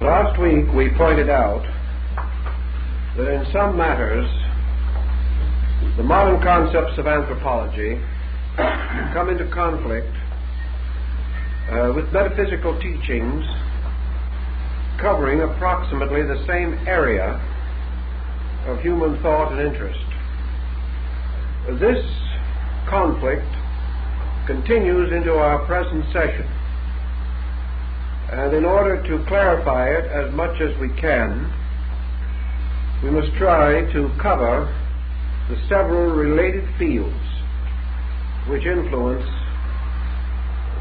Last week we pointed out that in some matters the modern concepts of anthropology come into conflict with metaphysical teachings covering approximately the same area of human thought and interest. This conflict continues into our present session, and in order to clarify it as much as we can, we must try to cover the several related fields which influence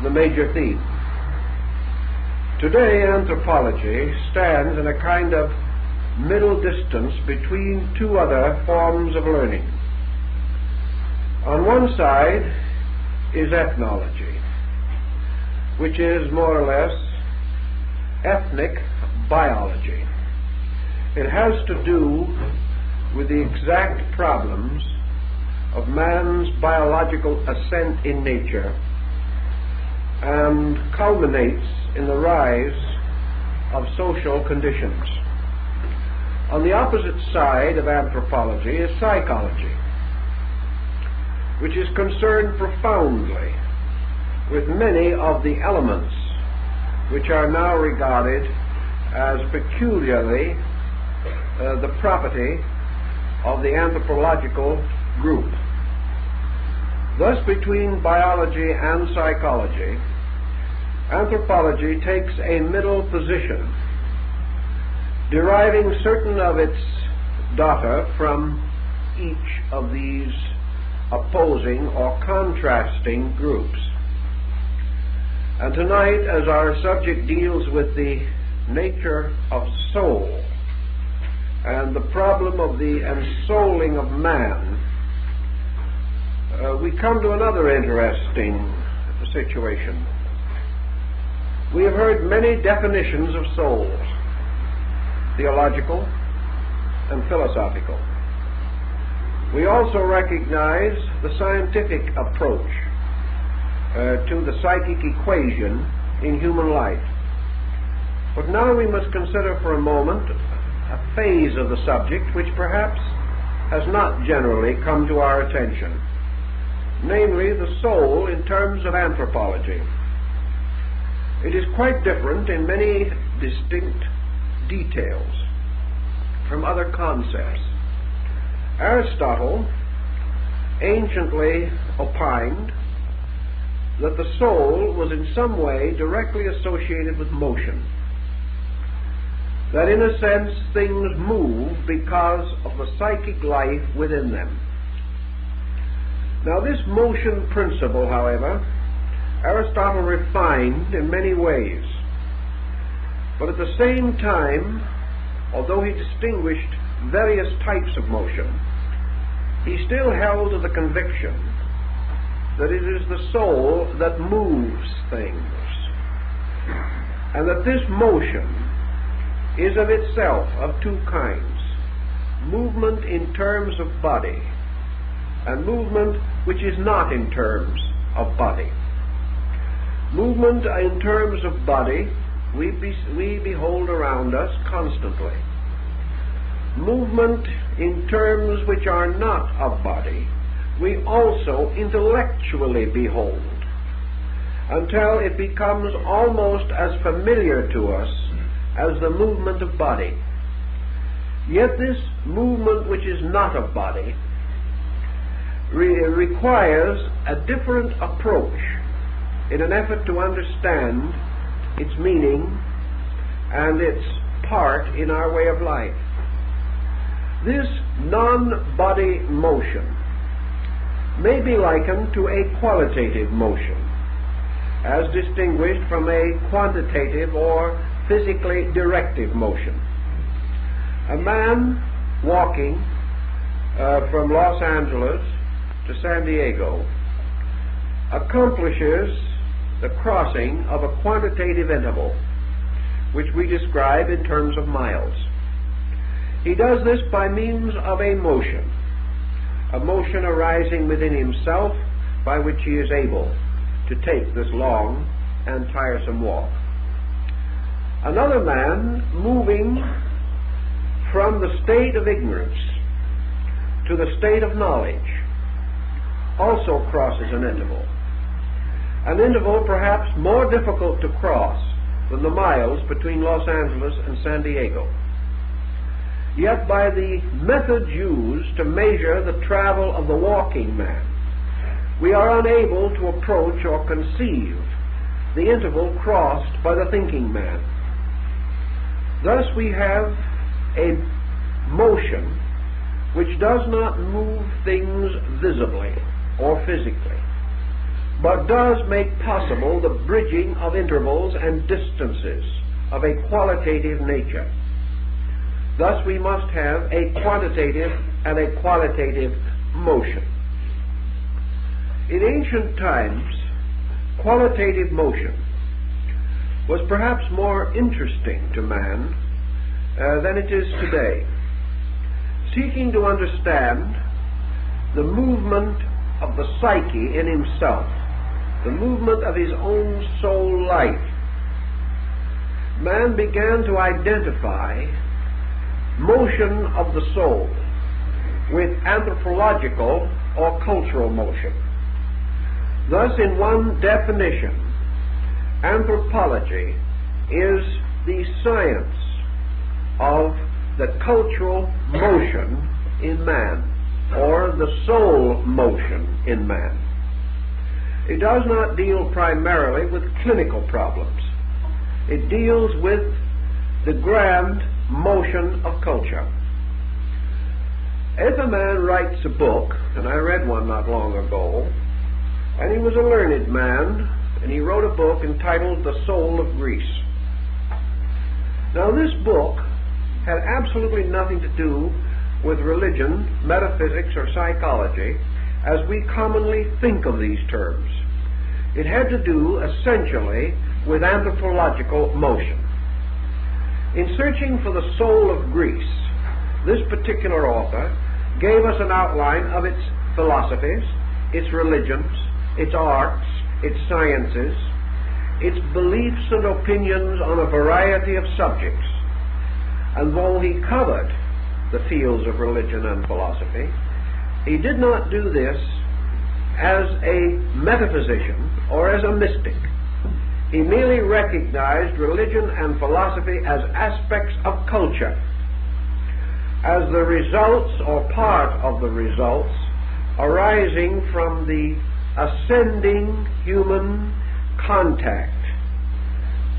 the major theme. Today, anthropology stands in a kind of middle distance between two other forms of learning. On one side is ethnology, which is more or less ethnic biology. It has to do with the exact problems of man's biological ascent in nature and culminates in the rise of social conditions. On the opposite side of anthropology is psychology, which is concerned profoundly with many of the elements which are now regarded as peculiarly the property of the anthropological group. Thus, between biology and psychology, anthropology takes a middle position, deriving certain of its data from each of these opposing or contrasting groups. And tonight, as our subject deals with the nature of soul and the problem of the ensouling of man, we come to another interesting situation. We have heard many definitions of soul, theological and philosophical. We also recognize the scientific approach to the psychic equation in human life. But now we must consider for a moment a phase of the subject which perhaps has not generally come to our attention, namely the soul in terms of anthropology. It is quite different in many distinct details from other concepts. Aristotle anciently opined that the soul was in some way directly associated with motion, that in a sense things move because of the psychic life within them. Now, this motion principle, however, Aristotle refined in many ways, but at the same time, although he distinguished various types of motion, he still held to the conviction that it is the soul that moves things, and that this motion is of itself of two kinds: movement in terms of body and movement which is not in terms of body. Movement in terms of body we behold around us constantly. Movement in terms which are not of body we also intellectually behold, until it becomes almost as familiar to us as the movement of body. Yet this movement which is not of body requires a different approach in an effort to understand its meaning and its part in our way of life. This non-body motion may be likened to a qualitative motion, as distinguished from a quantitative or physically directive motion. A man walking from Los Angeles to San Diego accomplishes the crossing of a quantitative interval, which we describe in terms of miles. He does this by means of a motion arising within himself, by which he is able to take this long and tiresome walk. Another man moving from the state of ignorance to the state of knowledge also crosses an interval perhaps more difficult to cross than the miles between Los Angeles and San Diego. Yet by the methods used to measure the travel of the walking man, we are unable to approach or conceive the interval crossed by the thinking man. Thus we have a motion which does not move things visibly or physically, but does make possible the bridging of intervals and distances of a qualitative nature. Thus we must have a quantitative and a qualitative motion. In ancient times, qualitative motion was perhaps more interesting to man than it is today. Seeking to understand the movement of the psyche in himself, the movement of his own soul life, man began to identify motion of the soul with anthropological or cultural motion. Thus, in one definition, anthropology is the science of the cultural motion in man, or the soul motion in man. It does not deal primarily with clinical problems. It deals with the grand motion of culture. If a man writes a book, and I read one not long ago, and he was a learned man, and he wrote a book entitled The Soul of Greece. Now this book had absolutely nothing to do with religion, metaphysics, or psychology, as we commonly think of these terms. It had to do essentially with anthropological motion. In searching for the soul of Greece, this particular author gave us an outline of its philosophies, its religions, its arts, its sciences, its beliefs and opinions on a variety of subjects. And though he covered the fields of religion and philosophy, he did not do this as a metaphysician or as a mystic. He merely recognized religion and philosophy as aspects of culture, as the results or part of the results arising from the ascending human contact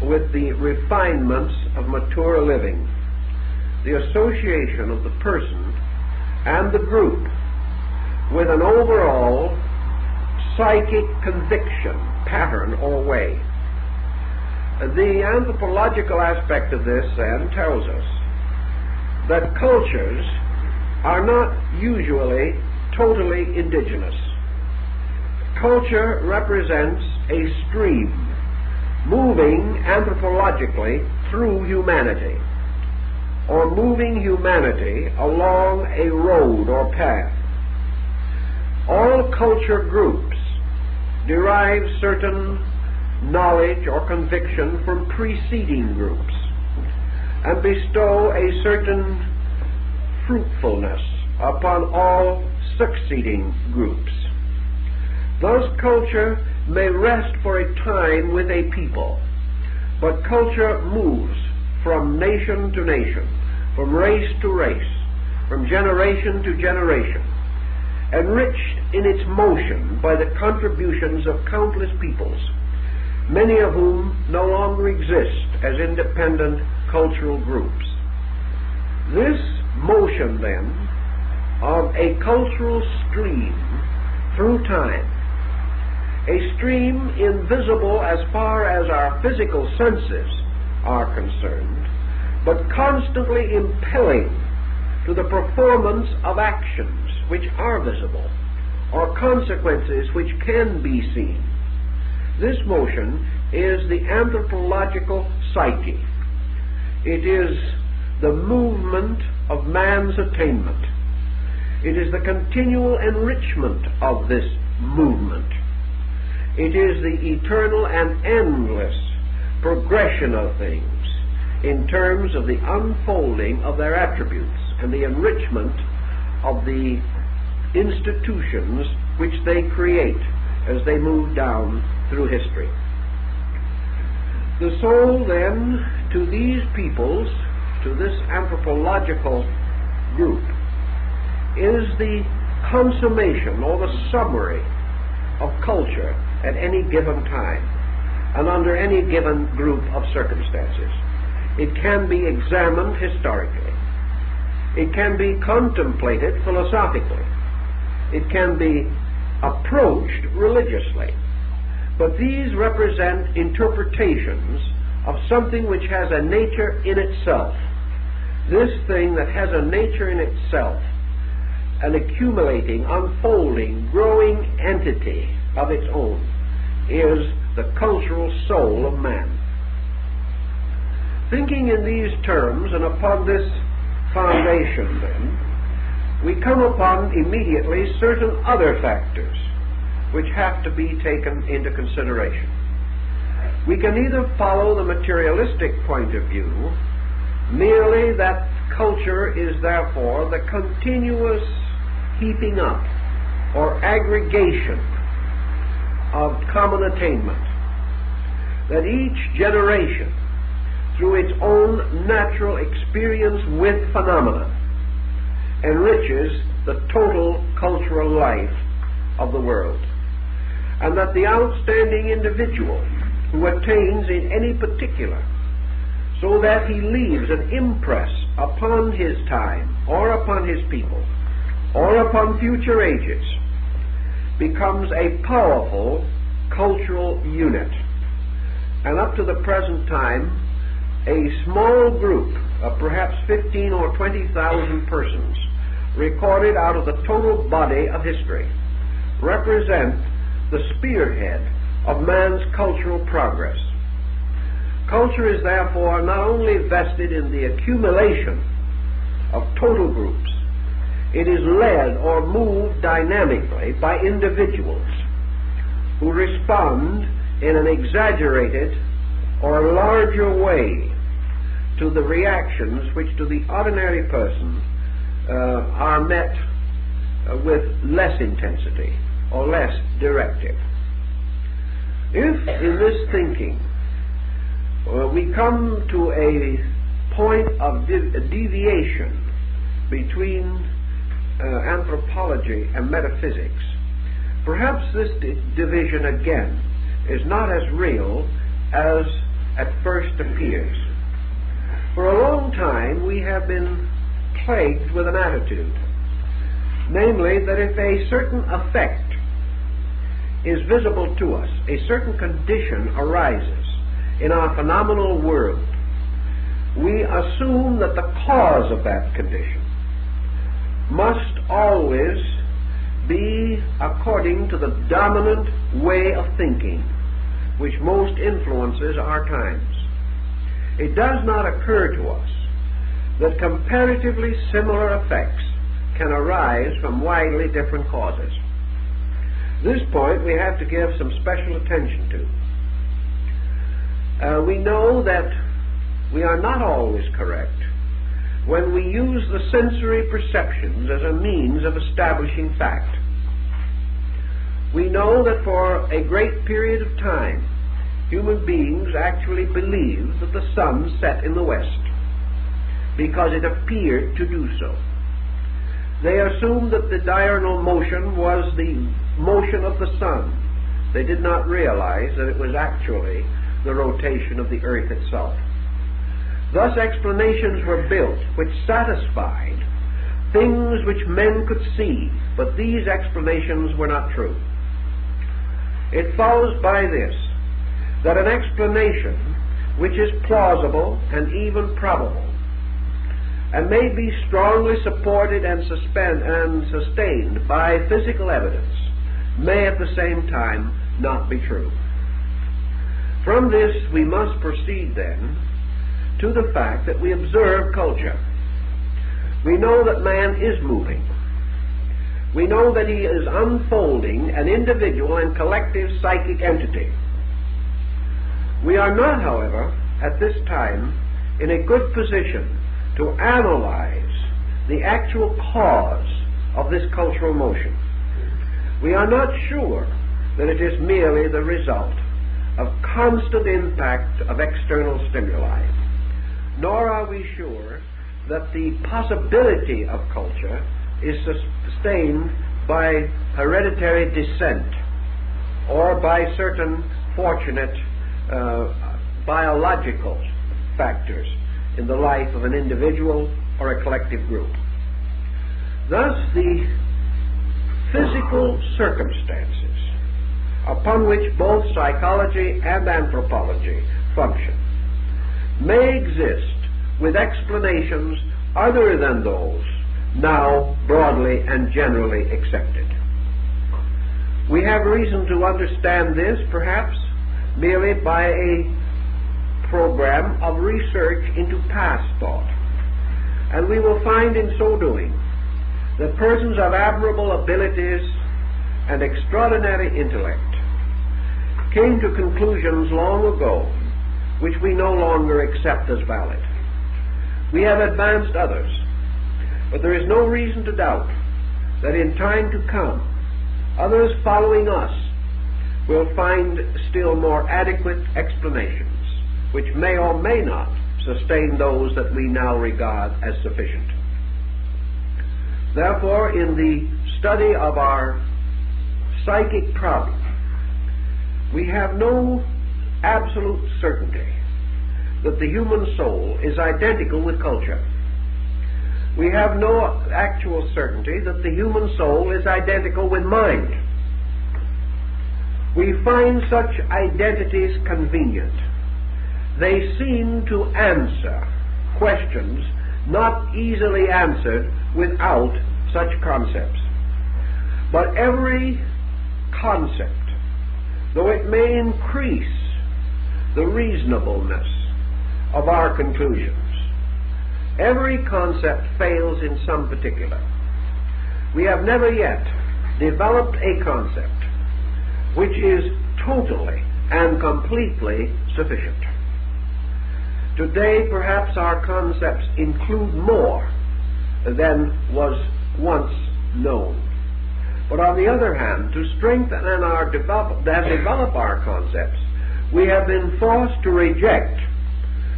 with the refinements of mature living, the association of the person and the group with an overall psychic conviction, pattern, or way. The anthropological aspect of this, then, tells us that cultures are not usually totally indigenous. Culture represents a stream moving anthropologically through humanity, or moving humanity along a road or path. All culture groups derive certain knowledge or conviction from preceding groups and bestow a certain fruitfulness upon all succeeding groups. Thus, culture may rest for a time with a people, but culture moves from nation to nation, from race to race, from generation to generation, enriched in its motion by the contributions of countless peoples, many of whom no longer exist as independent cultural groups. This motion, then, of a cultural stream through time, a stream invisible as far as our physical senses are concerned, but constantly impelling to the performance of actions which are visible, or consequences which can be seen. This motion is the anthropological psyche. It is the movement of man's attainment. It is the continual enrichment of this movement. It is the eternal and endless progression of things in terms of the unfolding of their attributes and the enrichment of the institutions which they create as they move down through history. The soul, then, to these peoples, to this anthropological group, is the consummation or the summary of culture at any given time and under any given group of circumstances. It can be examined historically. It can be contemplated philosophically. It can be approached religiously. But these represent interpretations of something which has a nature in itself. This thing that has a nature in itself, an accumulating, unfolding, growing entity of its own, is the cultural soul of man. Thinking in these terms and upon this foundation, then, we come upon immediately certain other factors which have to be taken into consideration. We can either follow the materialistic point of view, merely that culture is therefore the continuous heaping up or aggregation of common attainment, that each generation, through its own natural experience with phenomena, enriches the total cultural life of the world, and that the outstanding individual who attains in any particular, so that he leaves an impress upon his time or upon his people or upon future ages, becomes a powerful cultural unit. And up to the present time, a small group of perhaps 15 or 20,000 persons recorded out of the total body of history represent the spearhead of man's cultural progress. Culture is therefore not only vested in the accumulation of total groups, it is led or moved dynamically by individuals who respond in an exaggerated or larger way to the reactions which to the ordinary person are met with less intensity or less directive. If in this thinking we come to a point of deviation between anthropology and metaphysics, perhaps this division again is not as real as at first appears. For a long time we have been plagued with an attitude, namely that if a certain effect is visible to us, a certain condition arises in our phenomenal world, we assume that the cause of that condition must always be according to the dominant way of thinking which most influences our times. It does not occur to us that comparatively similar effects can arise from widely different causes. This point we have to give some special attention to. We know that we are not always correct when we use the sensory perceptions as a means of establishing fact. We know that for a great period of time, human beings actually believed that the sun set in the west because it appeared to do so. They assumed that the diurnal motion was the motion of the sun. They did not realize that it was actually the rotation of the earth itself. Thus explanations were built which satisfied things which men could see, but these explanations were not true. It follows by this that an explanation which is plausible and even probable and may be strongly supported and sustained by physical evidence may at the same time not be true. From this we must proceed then to the fact that we observe culture. We know that man is moving. We know that he is unfolding an individual and collective psychic entity. We are not, however, at this time in a good position to analyze the actual cause of this cultural motion. We are not sure that it is merely the result of constant impact of external stimuli, nor are we sure that the possibility of culture is sustained by hereditary descent or by certain fortunate biological factors in the life of an individual or a collective group. Thus, the physical circumstances upon which both psychology and anthropology function may exist with explanations other than those now broadly and generally accepted. We have reason to understand this, perhaps, merely by a program of research into past thought. And we will find in so doing that persons of admirable abilities and extraordinary intellect came to conclusions long ago which we no longer accept as valid. We have advanced others, but there is no reason to doubt that in time to come, others following us will find still more adequate explanations, which may or may not sustain those that we now regard as sufficient. Therefore, in the study of our psychic problem, we have no absolute certainty that the human soul is identical with culture. We have no actual certainty that the human soul is identical with mind. We find such identities convenient. They seem to answer questions not easily answered without such concepts. But every concept, though it may increase the reasonableness of our conclusions, every concept fails in some particular. We have never yet developed a concept which is totally and completely sufficient. Today, perhaps our concepts include more than was once known. But on the other hand, to strengthen and develop our concepts, we have been forced to reject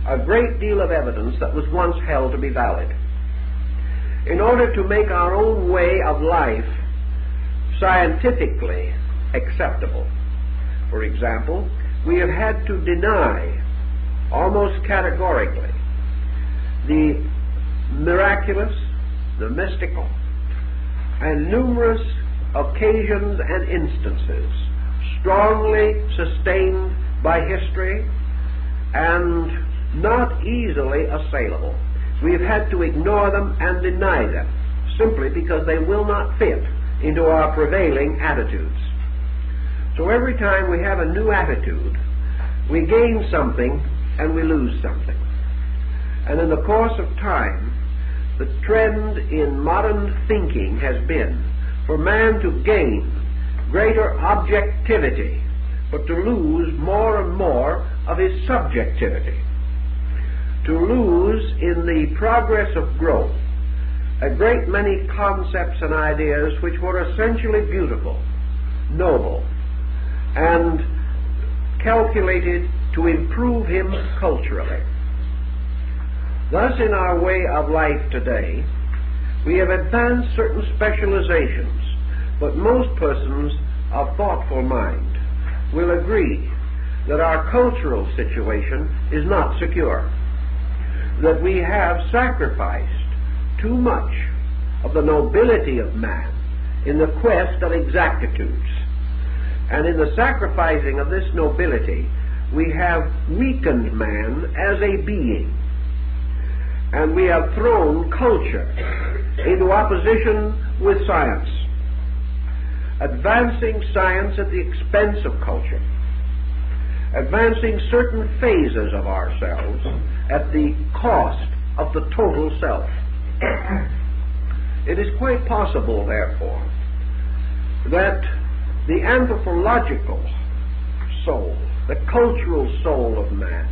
a great deal of evidence that was once held to be valid. In order to make our own way of life scientifically acceptable, for example, we have had to deny almost categorically the miraculous, the mystical, and numerous occasions and instances strongly sustained by history and not easily assailable. We've had to ignore them and deny them simply because they will not fit into our prevailing attitudes. So every time we have a new attitude, we gain something and we lose something. And in the course of time, the trend in modern thinking has been for man to gain greater objectivity, but to lose more and more of his subjectivity. To lose in the progress of growth a great many concepts and ideas which were essentially beautiful, noble, and calculated to improve him culturally. Thus, in our way of life today, we have advanced certain specializations, but most persons of thoughtful mind will agree that our cultural situation is not secure, that we have sacrificed too much of the nobility of man in the quest of exactitudes. And in the sacrificing of this nobility, we have weakened man as a being. And we have thrown culture into opposition with science, advancing science at the expense of culture, advancing certain phases of ourselves at the cost of the total self. It is quite possible, therefore, that the anthropological soul, the cultural soul of man,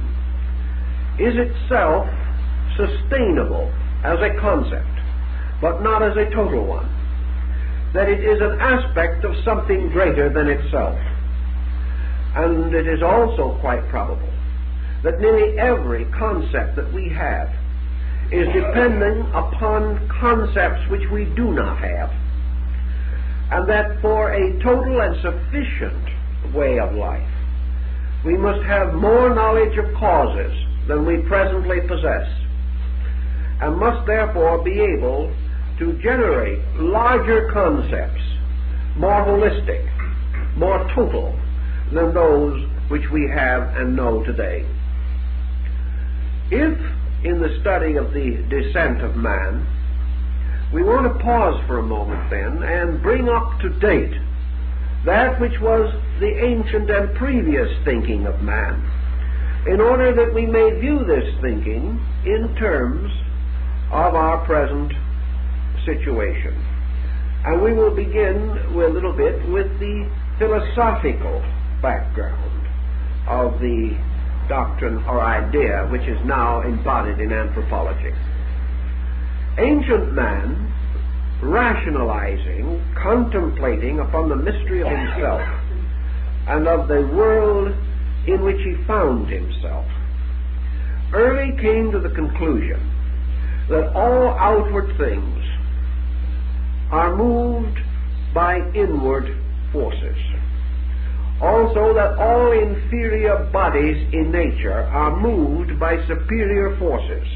is itself sustainable as a concept, but not as a total one. That it is an aspect of something greater than itself. And it is also quite probable that nearly every concept that we have is depending upon concepts which we do not have, and that for a total and sufficient way of life, we must have more knowledge of causes than we presently possess, and must therefore be able to generate larger concepts, more holistic, more total than those which we have and know today. If, in the study of the descent of man, we want to pause for a moment then and bring up to date that which was the ancient and previous thinking of man, in order that we may view this thinking in terms of our present situation. And we will begin a little bit with the philosophical background of the doctrine or idea which is now embodied in anthropology. Ancient man, rationalizing, contemplating upon the mystery of himself and of the world in which he found himself, early came to the conclusion that all outward things are moved by inward forces. Also, that all inferior bodies in nature are moved by superior forces,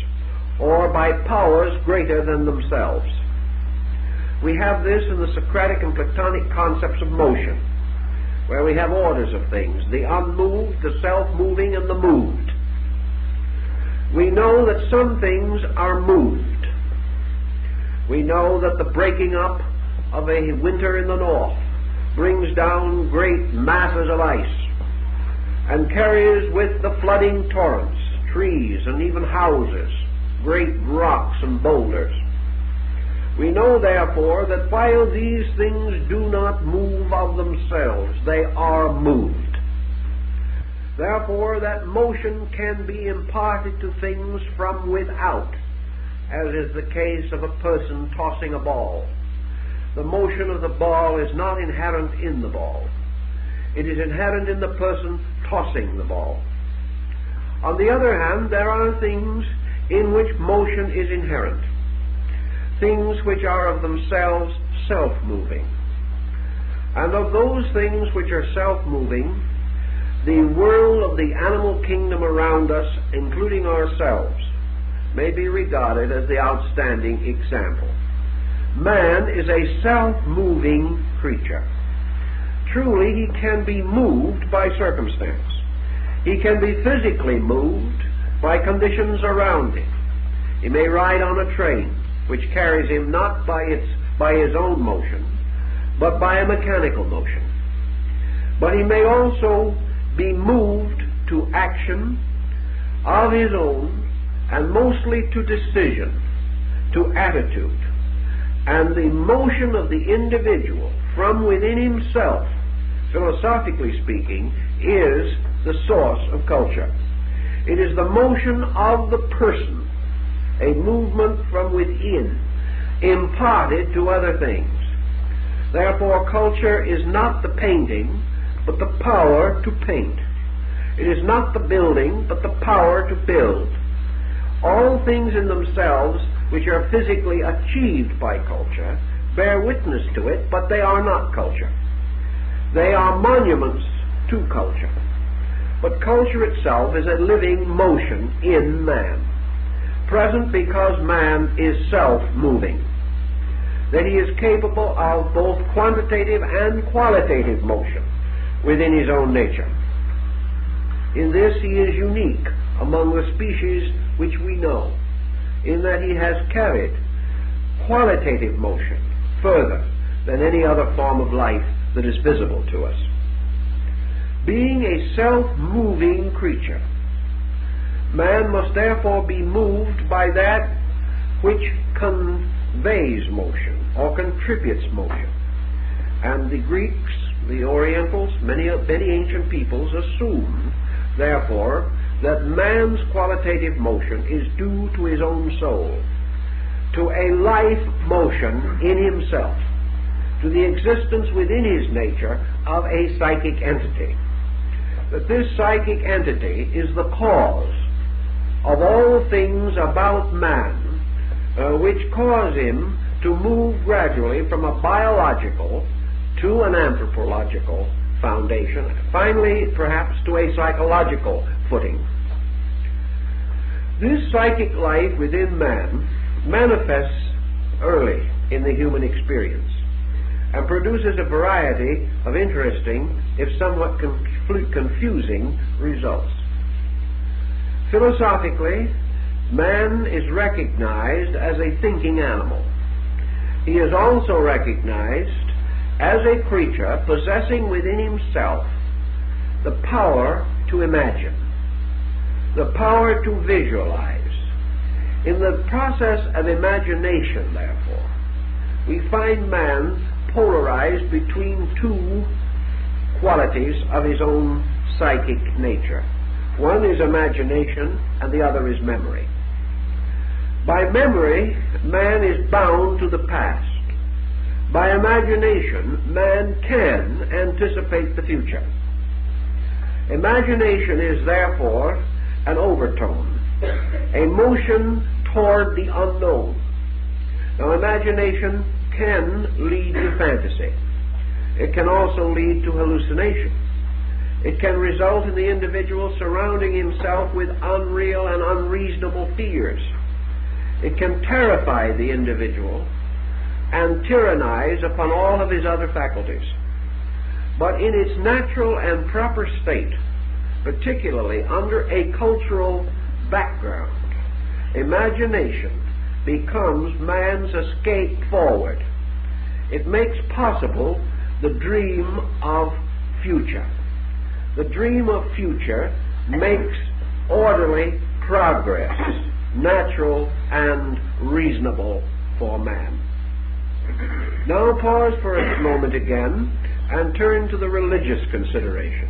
or by powers greater than themselves. We have this in the Socratic and Platonic concepts of motion, where we have orders of things, the unmoved, the self-moving, and the moved. We know that some things are moved. We know that the breaking up of a winter in the north brings down great masses of ice and carries with the flooding torrents, trees, and even houses, great rocks and boulders. We know, therefore, that while these things do not move of themselves, they are moved. Therefore, that motion can be imparted to things from without, as is the case of a person tossing a ball. The motion of the ball is not inherent in the ball. It is inherent in the person tossing the ball. On the other hand, there are things in which motion is inherent, things which are of themselves self-moving. And of those things which are self-moving, the world of the animal kingdom around us, including ourselves, may be regarded as the outstanding example. Man is a self-moving creature. Truly, he can be moved by circumstance. He can be physically moved by conditions around him. He may ride on a train, which carries him not by his own motion, but by a mechanical motion. But he may also be moved to action of his own, and mostly to decision, to attitude. And the motion of the individual from within himself, philosophically speaking, is the source of culture. It is the motion of the person, a movement from within, imparted to other things. Therefore, culture is not the painting, but the power to paint. It is not the building, but the power to build. All things in themselves which are physically achieved by culture bear witness to it, but they are not culture. They are monuments to culture. But culture itself is a living motion in man, present because man is self-moving, that he is capable of both quantitative and qualitative motion within his own nature. In this he is unique among the species which we know, in that he has carried qualitative motion further than any other form of life that is visible to us. Being a self-moving creature, man must therefore be moved by that which conveys motion or contributes motion. And the Greeks, the Orientals, many ancient peoples assume therefore, that man's qualitative motion is due to his own soul, to a life motion in himself, to the existence within his nature of a psychic entity. That this psychic entity is the cause of all things about man, which cause him to move gradually from a biological to an anthropological foundation, finally perhaps to a psychological footing. This psychic life within man manifests early in the human experience and produces a variety of interesting, if somewhat confusing, results. Philosophically, man is recognized as a thinking animal. He is also recognized as a creature possessing within himself the power to imagine, the power to visualize. In the process of imagination, therefore, we find man polarized between two qualities of his own psychic nature. One is imagination, and the other is memory. By memory, man is bound to the past. By imagination, man can anticipate the future. Imagination is therefore an overtone, a motion toward the unknown. Now, imagination can lead to fantasy. It can also lead to hallucination. It can result in the individual surrounding himself with unreal and unreasonable fears. It can terrify the individual and tyrannize upon all of his other faculties. But in its natural and proper state, particularly under a cultural background, imagination becomes man's escape forward. It makes possible the dream of future. The dream of future makes orderly progress natural and reasonable for man. Now pause for a moment again and turn to the religious consideration.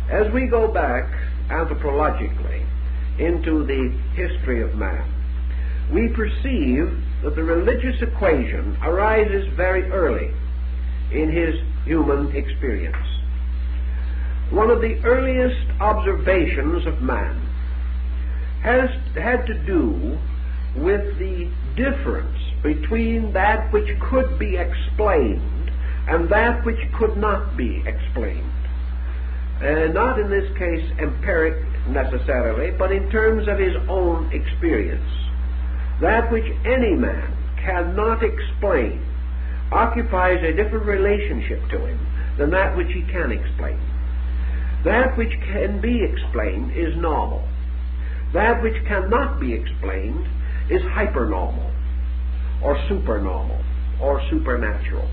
As we go back anthropologically into the history of man, we perceive that the religious equation arises very early in his human experience. One of the earliest observations of man has had to do with the difference between that which could be explained and that which could not be explained. Not in this case empiric necessarily, but in terms of his own experience. That which any man cannot explain occupies a different relationship to him than that which he can explain. That which can be explained is normal. That which cannot be explained is hypernormal, or supernormal, or supernatural.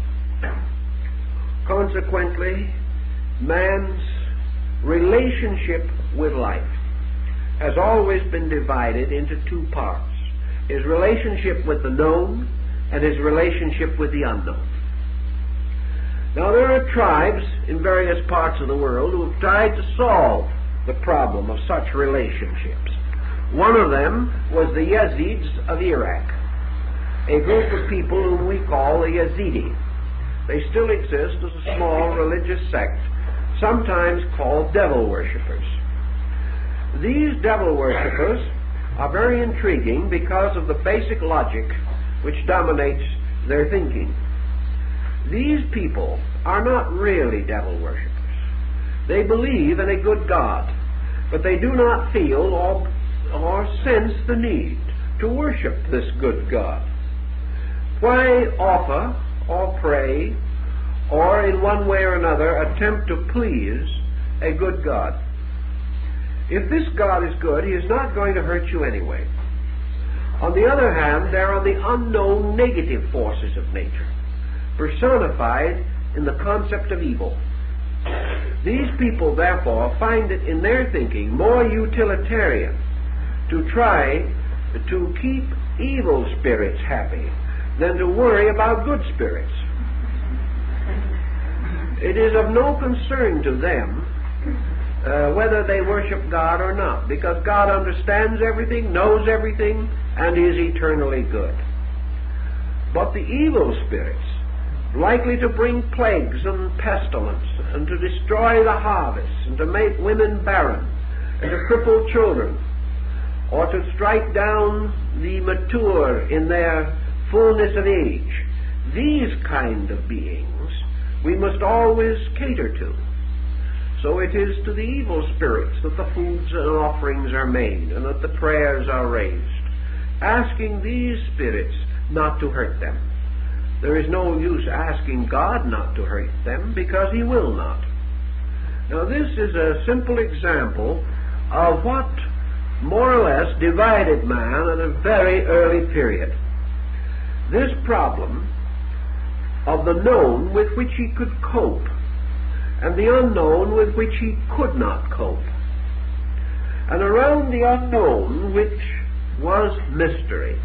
Consequently, man's relationship with life has always been divided into two parts: his relationship with the known and his relationship with the unknown. Now, there are tribes in various parts of the world who have tried to solve the problem of such relationships. One of them was the Yazidis of Iraq, a group of people whom we call the Yazidi. They still exist as a small religious sect, sometimes called devil worshippers. These devil worshippers are very intriguing because of the basic logic which dominates their thinking. These people are not really devil worshippers. They believe in a good God, but they do not feel or sense the need to worship this good God. Why offer or pray or in one way or another attempt to please a good God? If this God is good, he is not going to hurt you anyway. On the other hand, there are the unknown negative forces of nature, personified in the concept of evil. These people, therefore, find it in their thinking more utilitarian to try to keep evil spirits happy than to worry about good spirits. It is of no concern to them whether they worship God or not, because God understands everything, knows everything, and is eternally good. But the evil spirits, likely to bring plagues and pestilence, and to destroy the harvest, and to make women barren, and to cripple children, or to strike down the mature in their fullness of age, these kind of beings we must always cater to. So it is to the evil spirits that the foods and offerings are made, and that the prayers are raised, asking these spirits not to hurt them. There is no use asking God not to hurt them, because He will not. Now this is a simple example of what more or less divided man at a very early period. This problem of the known with which he could cope, and the unknown with which he could not cope. And around the unknown, which was mystery,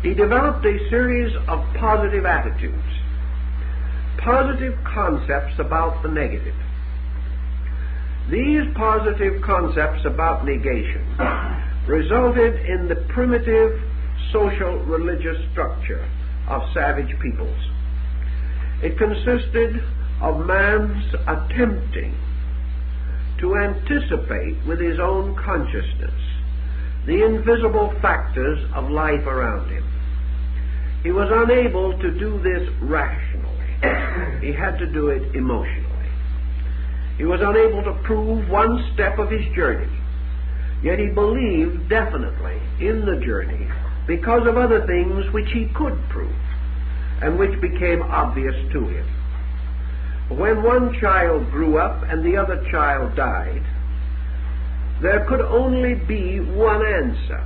he developed a series of positive attitudes, positive concepts about the negative. These positive concepts about negation resulted in the primitive social religious structure of savage peoples. It consisted of man's attempting to anticipate with his own consciousness the invisible factors of life around him. He was unable to do this rationally. He had to do it emotionally. He was unable to prove one step of his journey, yet he believed definitely in the journey because of other things which he could prove and which became obvious to him. When one child grew up and the other child died, there could only be one answer,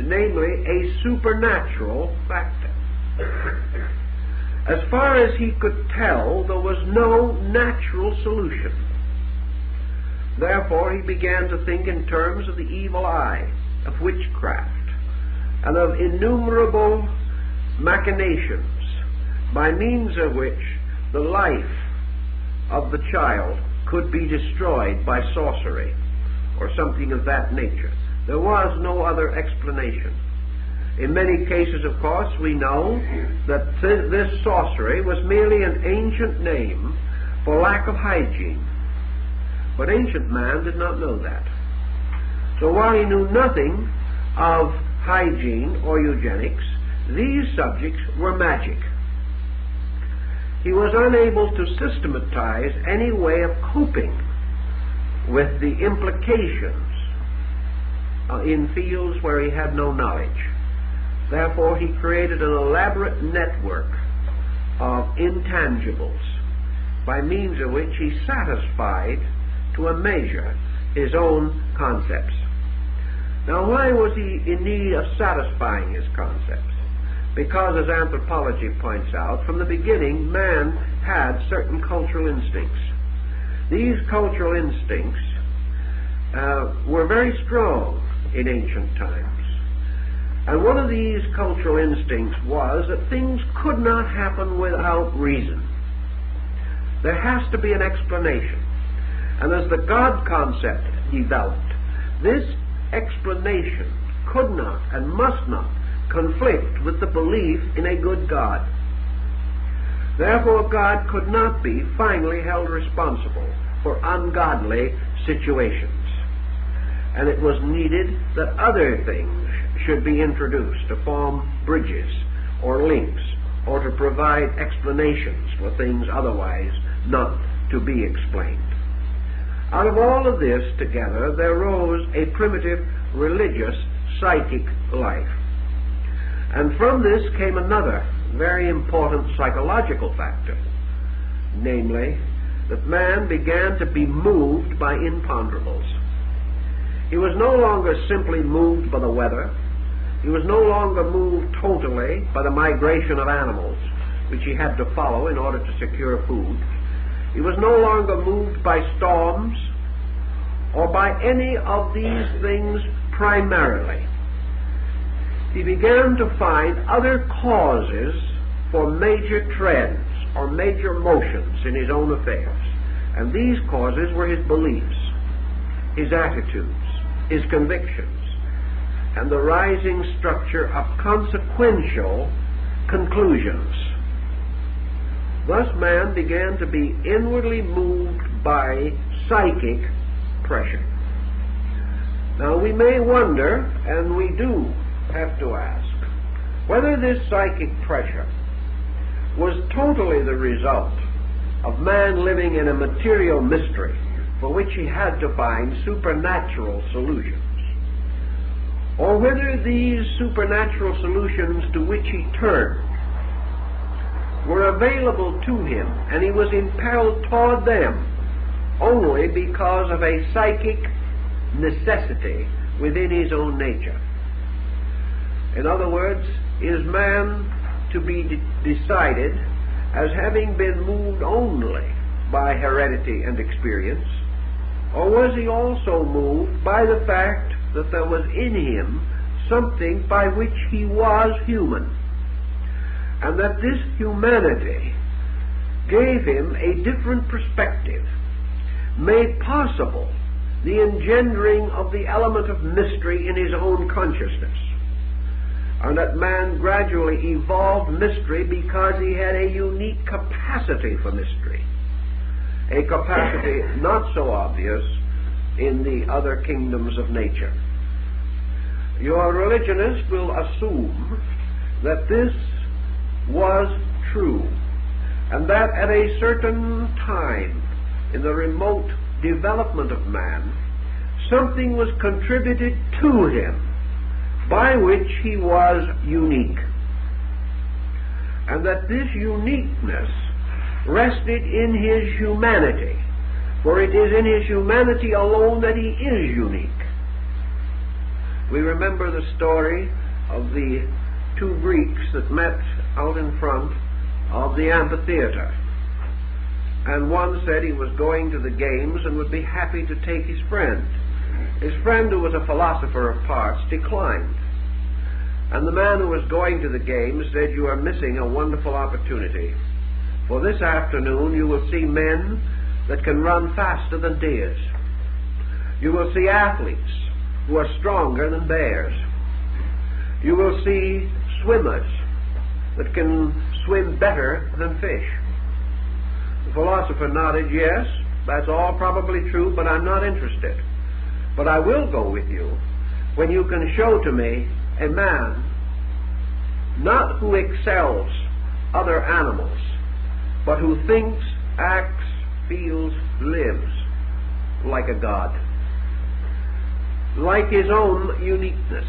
namely a supernatural factor. As far as he could tell, there was no natural solution. Therefore, he began to think in terms of the evil eye, of witchcraft, and of innumerable machinations by means of which the life of the child could be destroyed by sorcery or something of that nature. There was no other explanation. In many cases, of course, we know that this sorcery was merely an ancient name for lack of hygiene. But ancient man did not know that. So while he knew nothing of hygiene or eugenics, these subjects were magic. He was unable to systematize any way of coping with the implications in fields where he had no knowledge. Therefore, he created an elaborate network of intangibles by means of which he satisfied to a measure his own concepts. Now, why was he in need of satisfying his concepts? Because, as anthropology points out, from the beginning man had certain cultural instincts. These cultural instincts were very strong in ancient times. And one of these cultural instincts was that things could not happen without reason. There has to be an explanation. And as the God concept developed, this explanation could not and must not conflict with the belief in a good God. Therefore, God could not be finally held responsible for ungodly situations. And it was needed that other things should be introduced to form bridges or links or to provide explanations for things otherwise not to be explained. Out of all of this together, there rose a primitive religious psychic life. And from this came another very important psychological factor, namely, that man began to be moved by imponderables. He was no longer simply moved by the weather. He was no longer moved totally by the migration of animals, which he had to follow in order to secure food. He was no longer moved by storms or by any of these things primarily. He began to find other causes for major trends or major motions in his own affairs. And these causes were his beliefs, his attitudes, his convictions, and the rising structure of consequential conclusions. Thus man began to be inwardly moved by psychic pressure. Now we may wonder, and we do have to ask, whether this psychic pressure was totally the result of man living in a material mystery for which he had to find supernatural solutions, or whether these supernatural solutions to which he turned were available to him and he was impelled toward them only because of a psychic necessity within his own nature. In other words, is man to be decided as having been moved only by heredity and experience, or was he also moved by the fact that there was in him something by which he was human, and that this humanity gave him a different perspective, made possible the engendering of the element of mystery in his own consciousness, and that man gradually evolved mystery because he had a unique capacity for mystery, a capacity not so obvious in the other kingdoms of nature. Your religionist will assume that this was true, and that at a certain time in the remote development of man, something was contributed to him by which he was unique, and that this uniqueness rested in his humanity, for it is in his humanity alone that he is unique. We remember the story of the two Greeks that met out in front of the amphitheater, and one said he was going to the games and would be happy to take his friend. His friend, who was a philosopher of parts, declined. And the man who was going to the games said, "You are missing a wonderful opportunity. For this afternoon you will see men that can run faster than deers. You will see athletes who are stronger than bears. You will see swimmers that can swim better than fish." The philosopher nodded, "Yes, that's all probably true, but I'm not interested. But I will go with you when you can show to me a man not who excels other animals, but who thinks, acts, feels, lives like a god, like his own uniqueness,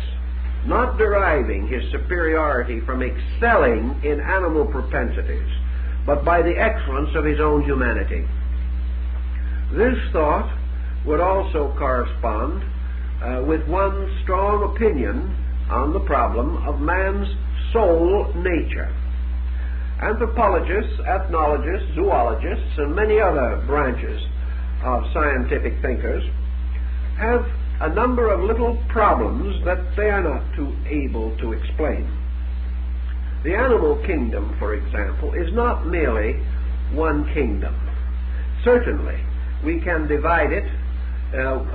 not deriving his superiority from excelling in animal propensities, but by the excellence of his own humanity." This thought would also correspond with one strong opinion on the problem of man's soul nature. Anthropologists, ethnologists, zoologists, and many other branches of scientific thinkers have a number of little problems that they are not too able to explain. The animal kingdom, for example, is not merely one kingdom. Certainly, we can divide it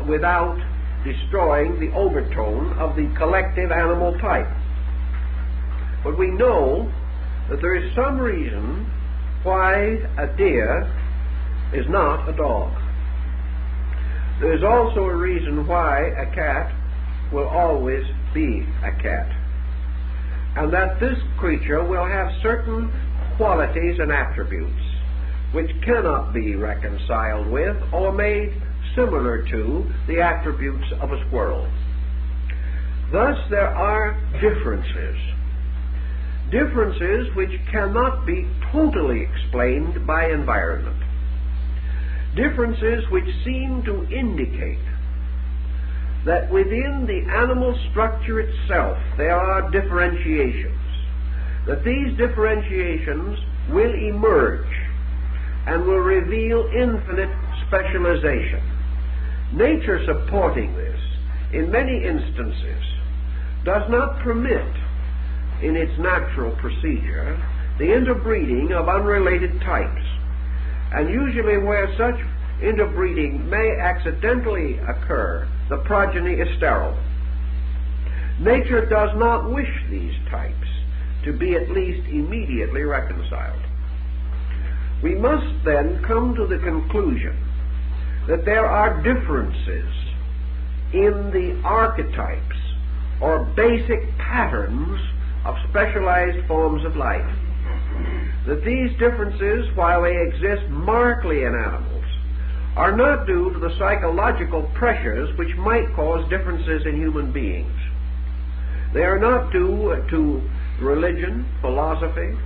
without destroying the overtone of the collective animal type. But we know that there is some reason why a deer is not a dog. There is also a reason why a cat will always be a cat, and that this creature will have certain qualities and attributes which cannot be reconciled with or made similar to the attributes of a squirrel. Thus there are differences which cannot be totally explained by environment, differences which seem to indicate that within the animal structure itself there are differentiations, that these differentiations will emerge and will reveal infinite specialization. Nature supporting this, in many instances, does not permit, in its natural procedure, the interbreeding of unrelated types. And usually where such interbreeding may accidentally occur, the progeny is sterile. Nature does not wish these types to be at least immediately reconciled. We must then come to the conclusion that there are differences in the archetypes or basic patterns of specialized forms of life. That these differences, while they exist markedly in animals, are not due to the psychological pressures which might cause differences in human beings. They are not due to religion, philosophy,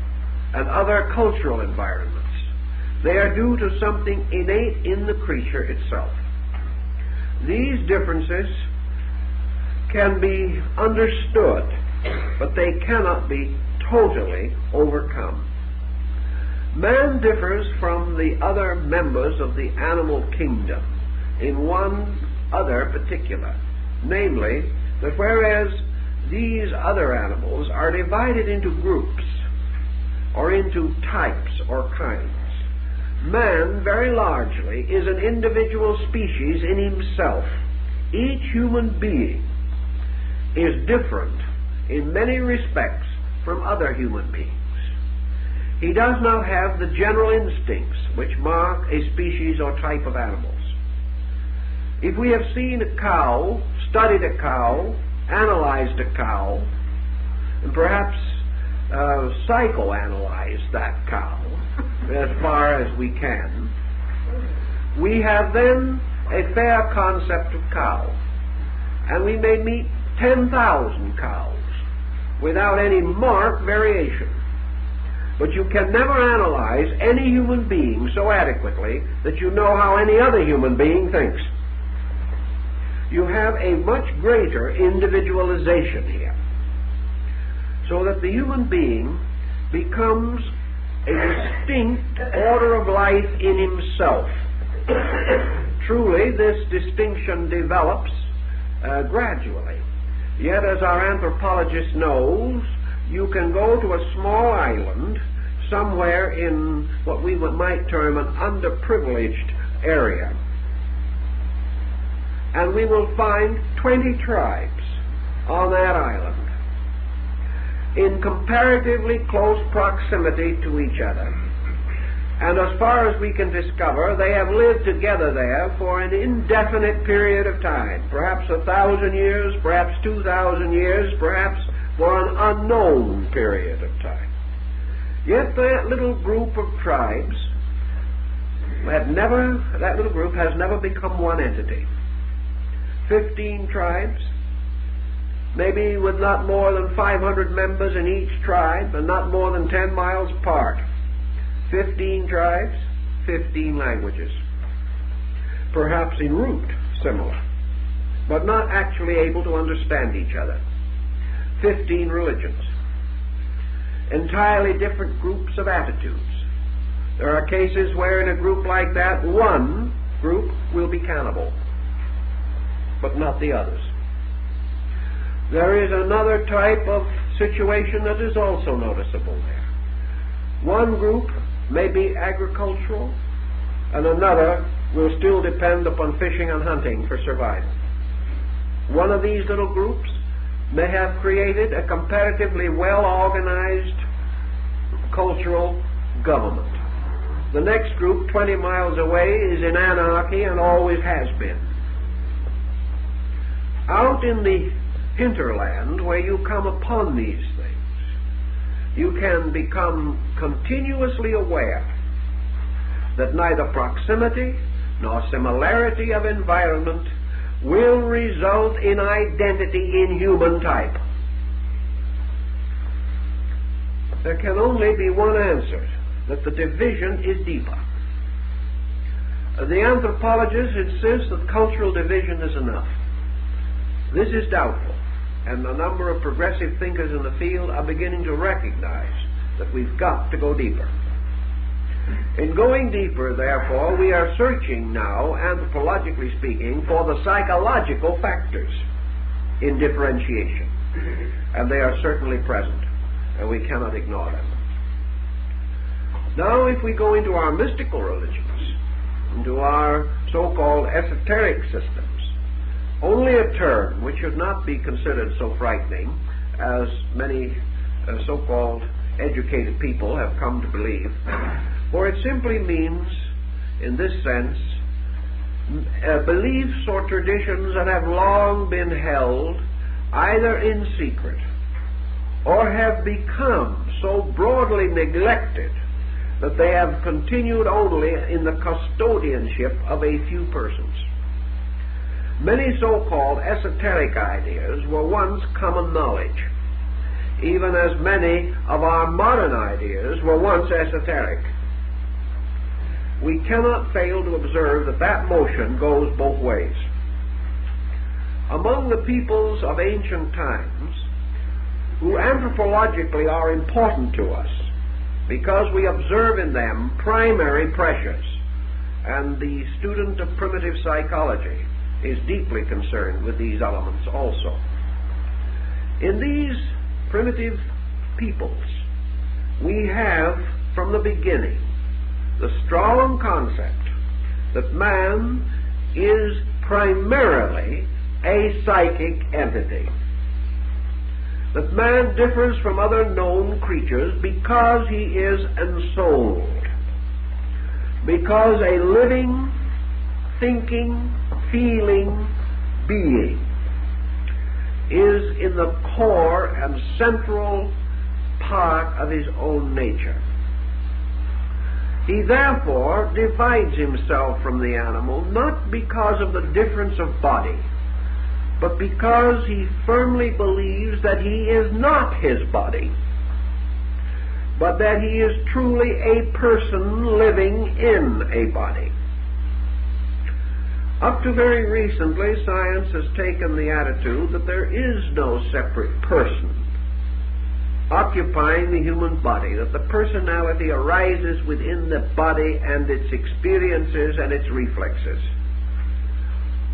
and other cultural environments. They are due to something innate in the creature itself. These differences can be understood, but they cannot be totally overcome. Man differs from the other members of the animal kingdom in one other particular, namely that whereas these other animals are divided into groups or into types or kinds, man very largely is an individual species in himself. Each human being is different in many respects from other human beings. He does not have the general instincts which mark a species or type of animals. If we have seen a cow, studied a cow, analyzed a cow, and perhaps psychoanalyzed that cow as far as we can, we have then a fair concept of cow. And we may meet 10,000 cows without any marked variation. But you can never analyze any human being so adequately that you know how any other human being thinks. You have a much greater individualization here, so that the human being becomes a distinct order of life in himself. Truly, this distinction develops gradually. Yet, as our anthropologist knows, you can go to a small island somewhere in what we might term an underprivileged area, and we will find 20 tribes on that island in comparatively close proximity to each other. And as far as we can discover, they have lived together there for an indefinite period of time, perhaps 1,000 years, perhaps 2,000 years, perhaps for an unknown period of time. Yet that little group of tribes has never become one entity. 15 tribes, maybe with not more than 500 members in each tribe and not more than 10 miles apart. 15 tribes, 15 languages. Perhaps in root similar, but not actually able to understand each other. 15 religions. Entirely different groups of attitudes. There are cases where in a group like that, one group will be cannibal, but not the others. There is another type of situation that is also noticeable there. One group may be agricultural, and another will still depend upon fishing and hunting for survival. One of these little groups may have created a comparatively well-organized cultural government. The next group, 20 miles away, is in anarchy and always has been. Out in the hinterland, where you come upon these things, you can become continuously aware that neither proximity nor similarity of environment will result in identity in human type. There can only be one answer, that the division is deeper. The anthropologist insists that cultural division is enough. This is doubtful, and a number of progressive thinkers in the field are beginning to recognize that we've got to go deeper. In going deeper, therefore, we are searching now, anthropologically speaking, for the psychological factors in differentiation. And they are certainly present, and we cannot ignore them. Now, if we go into our mystical religions, to our so-called esoteric systems, only a term which should not be considered so frightening as many so-called educated people have come to believe, for it simply means, in this sense, beliefs or traditions that have long been held either in secret or have become so broadly neglected that they have continued only in the custodianship of a few persons. Many so-called esoteric ideas were once common knowledge, even as many of our modern ideas were once esoteric. We cannot fail to observe that that motion goes both ways. Among the peoples of ancient times, who anthropologically are important to us, because we observe in them primary pressures, and the student of primitive psychology is deeply concerned with these elements also. In these primitive peoples, we have from the beginning the strong concept that man is primarily a psychic entity. That man differs from other known creatures because he is ensouled. Because a living, thinking, feeling being is in the core and central part of his own nature. He therefore divides himself from the animal not because of the difference of body, but because he firmly believes that he is not his body, but that he is truly a person living in a body. Up to very recently, science has taken the attitude that there is no separate person occupying the human body, that the personality arises within the body and its experiences and its reflexes.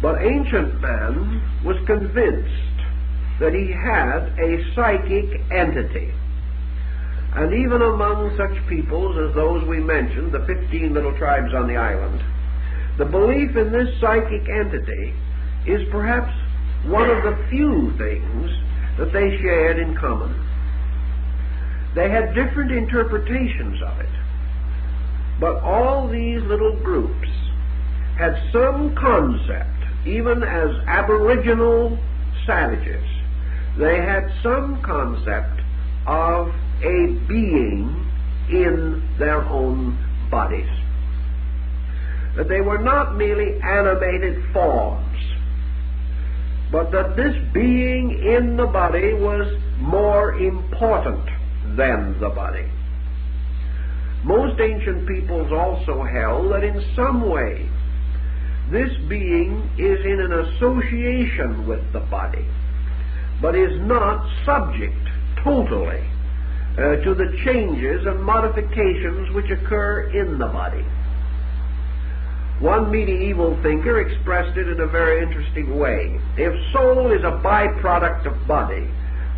But ancient man was convinced that he had a psychic entity. And even among such peoples as those we mentioned, the 15 little tribes on the island, the belief in this psychic entity is perhaps one of the few things that they shared in common. They had different interpretations of it, but all these little groups had some concept. Even as aboriginal savages, they had some concept of a being in their own bodies. That they were not merely animated forms, but that this being in the body was more important than the body. Most ancient peoples also held that in some way this being is in an association with the body, but is not subject totally to the changes and modifications which occur in the body. One medieval thinker expressed it in a very interesting way. If soul is a byproduct of body,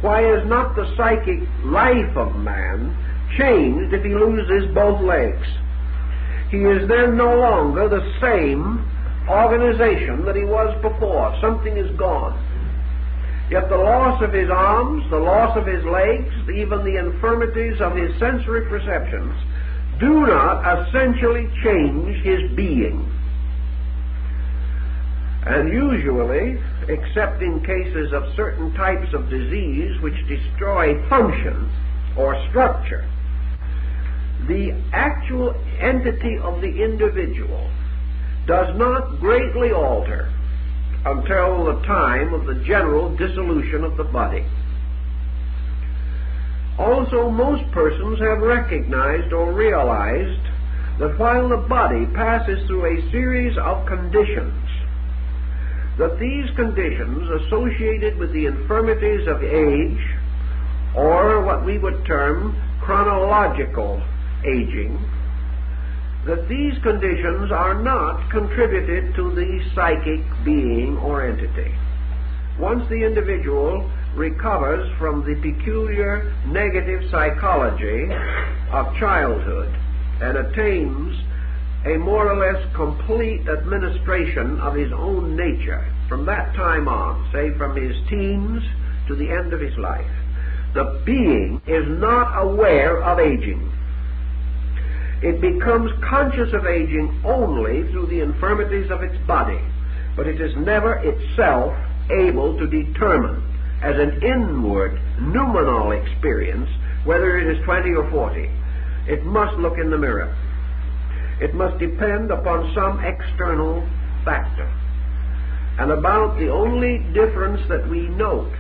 why is not the psychic life of man changed if he loses both legs? He is then no longer the same organization that he was before. Something is gone. Yet the loss of his arms, the loss of his legs, even the infirmities of his sensory perceptions do not essentially change his being. And usually, except in cases of certain types of disease which destroy function or structure, the actual entity of the individual does not greatly alter until the time of the general dissolution of the body. Also, most persons have recognized or realized that while the body passes through a series of conditions, that these conditions associated with the infirmities of age, or what we would term chronological aging, that these conditions are not contributed to the psychic being or entity. Once the individual recovers from the peculiar negative psychology of childhood and attains a more or less complete administration of his own nature from that time on, say from his teens to the end of his life. The being is not aware of aging. It becomes conscious of aging only through the infirmities of its body, but it is never itself able to determine as an inward noumenal experience whether it is 20 or 40. It must look in the mirror. It must depend upon some external factor. And about the only difference that we note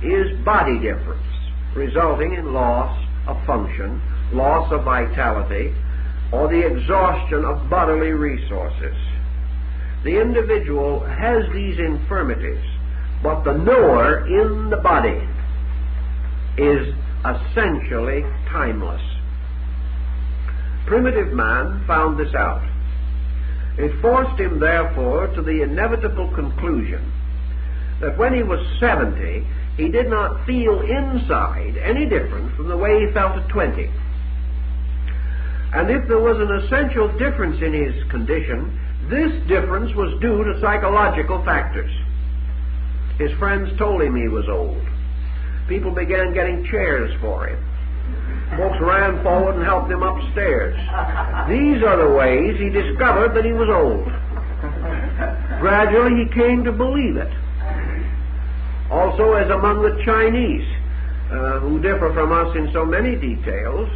is body difference, resulting in loss of function, loss of vitality, or the exhaustion of bodily resources. The individual has these infirmities, but the knower in the body is essentially timeless. Primitive man found this out. It forced him, therefore, to the inevitable conclusion that when he was 70, he did not feel inside any different from the way he felt at 20. And if there was an essential difference in his condition, this difference was due to psychological factors. His friends told him he was old. People began getting chairs for him. Folks ran forward and helped him upstairs. These are the ways he discovered that he was old. Gradually he came to believe it. Also, as among the Chinese, who differ from us in so many details,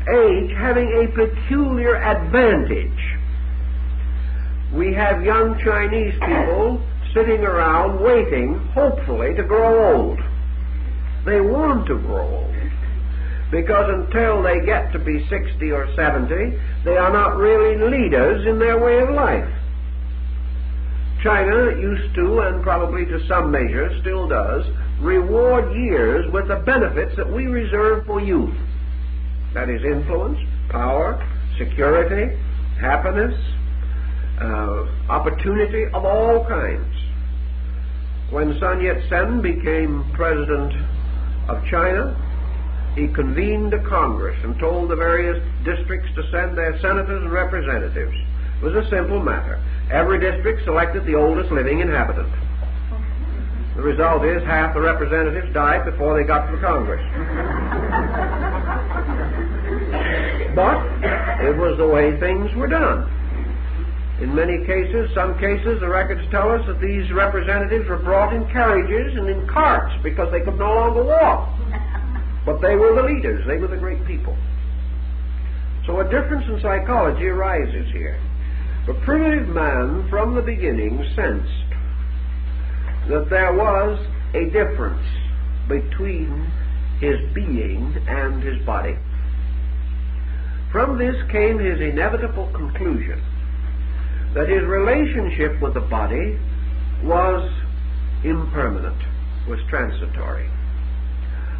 age having a peculiar advantage. We have young Chinese people sitting around waiting, hopefully, to grow old. They want to grow old, because until they get to be 60 or 70, they are not really leaders in their way of life. China used to, and probably to some measure still does, reward years with the benefits that we reserve for youth. That is influence, power, security, happiness, opportunity of all kinds. When Sun Yat-sen became president of China, he convened a Congress and told the various districts to send their senators and representatives. It was a simple matter. Every district selected the oldest living inhabitant. The result is half the representatives died before they got to the Congress. But it was the way things were done. In many cases, some cases, the records tell us that these representatives were brought in carriages and in carts because they could no longer walk. But they were the leaders. They were the great people. So a difference in psychology arises here. The primitive man, from the beginning, sensed that there was a difference between his being and his body. From this came his inevitable conclusion that his relationship with the body was impermanent, was transitory.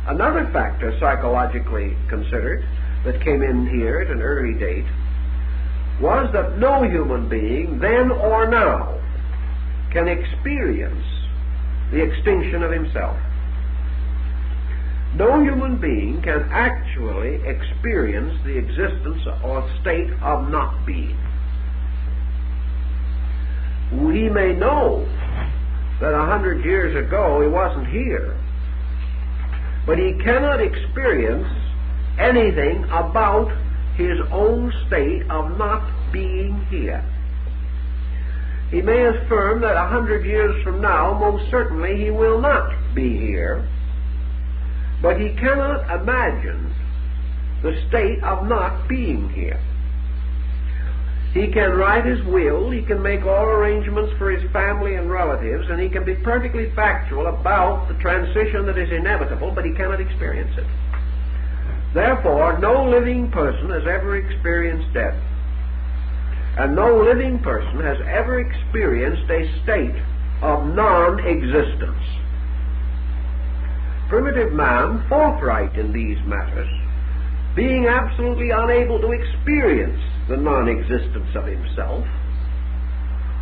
Another factor psychologically considered that came in here at an early date was that no human being, then or now, can experience the extinction of himself. No human being can actually experience the existence or state of not being. We may know that 100 years ago he wasn't here, but he cannot experience anything about his own state of not being here. He may affirm that 100 years from now, most certainly he will not be here, but he cannot imagine the state of not being here. He can write his will, he can make all arrangements for his family and relatives, and he can be perfectly factual about the transition that is inevitable, but he cannot experience it. Therefore, no living person has ever experienced death. And no living person has ever experienced a state of non-existence. Primitive man, forthright in these matters, being absolutely unable to experience the non-existence of himself,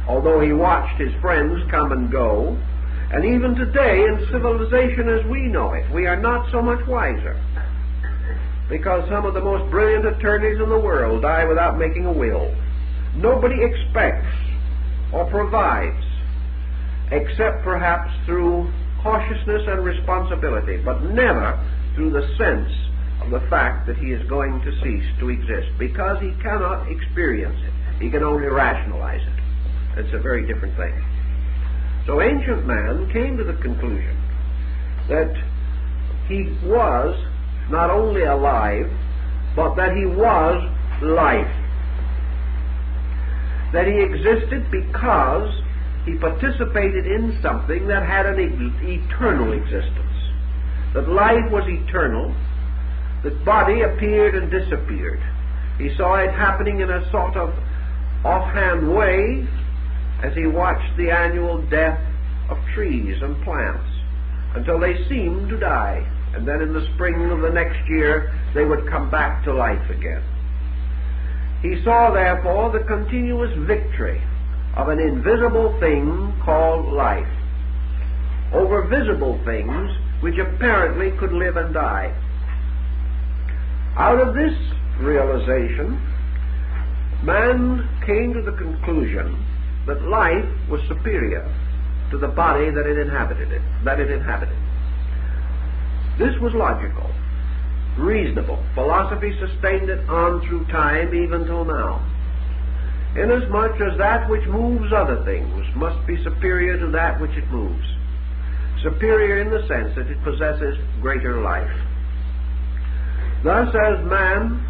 although he watched his friends come and go, and even today in civilization as we know it, we are not so much wiser, because some of the most brilliant attorneys in the world die without making a will. nobody expects or provides, except perhaps through cautiousness and responsibility, but never through the sense of the fact that he is going to cease to exist, because he cannot experience it. He can only rationalize it. It's a very different thing. So ancient man came to the conclusion that he was not only alive, but that he was life. That he existed because he participated in something that had an eternal existence. That life was eternal, that body appeared and disappeared. He saw it happening in a sort of offhand way as he watched the annual death of trees and plants until they seemed to die, and then in the spring of the next year they would come back to life again. He saw, therefore, the continuous victory of an invisible thing called life over visible things which apparently could live and die. Out of this realization, man came to the conclusion that life was superior to the body that it inhabited. This was logical, reasonable. Philosophy sustained it on through time, even till now. Inasmuch as that which moves other things must be superior to that which it moves. Superior in the sense that it possesses greater life. Thus, as man,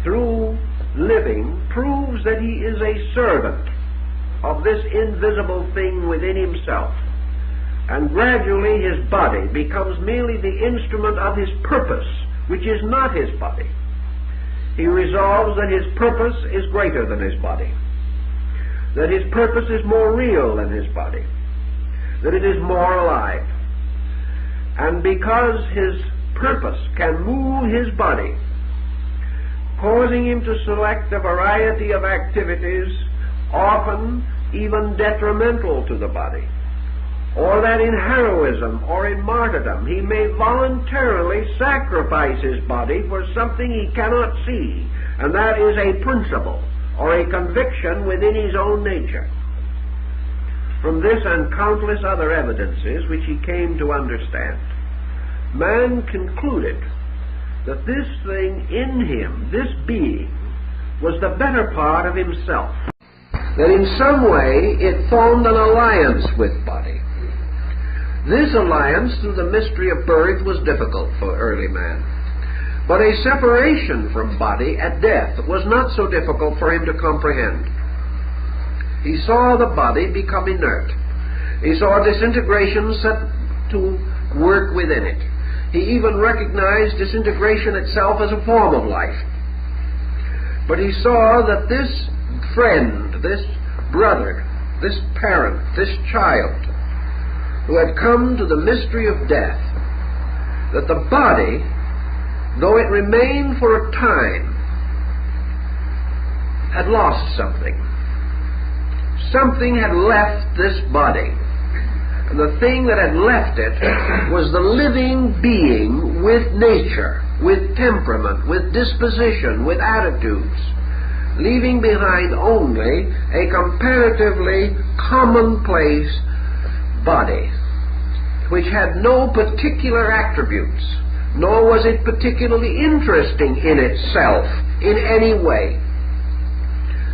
through living, proves that he is a servant of this invisible thing within himself, and gradually his body becomes merely the instrument of his purpose, which is not his body. He resolves that his purpose is greater than his body, that his purpose is more real than his body, that it is more alive. And because his purpose can move his body, causing him to select a variety of activities, often even detrimental to the body, or that in heroism or in martyrdom he may voluntarily sacrifice his body for something he cannot see, and that is a principle or a conviction within his own nature. From this and countless other evidences which he came to understand, man concluded that this thing in him, this being, was the better part of himself, that in some way it formed an alliance with body. This alliance, through the mystery of birth, was difficult for early man. But a separation from body at death was not so difficult for him to comprehend. He saw the body become inert. He saw disintegration set to work within it. He even recognized disintegration itself as a form of life. But he saw that this friend, this brother, this parent, this child, who had come to the mystery of death, that the body, though it remained for a time, had lost something. Something had left this body. And the thing that had left it was the living being with nature, with temperament, with disposition, with attitudes, leaving behind only a comparatively commonplace body, which had no particular attributes, nor was it particularly interesting in itself in any way.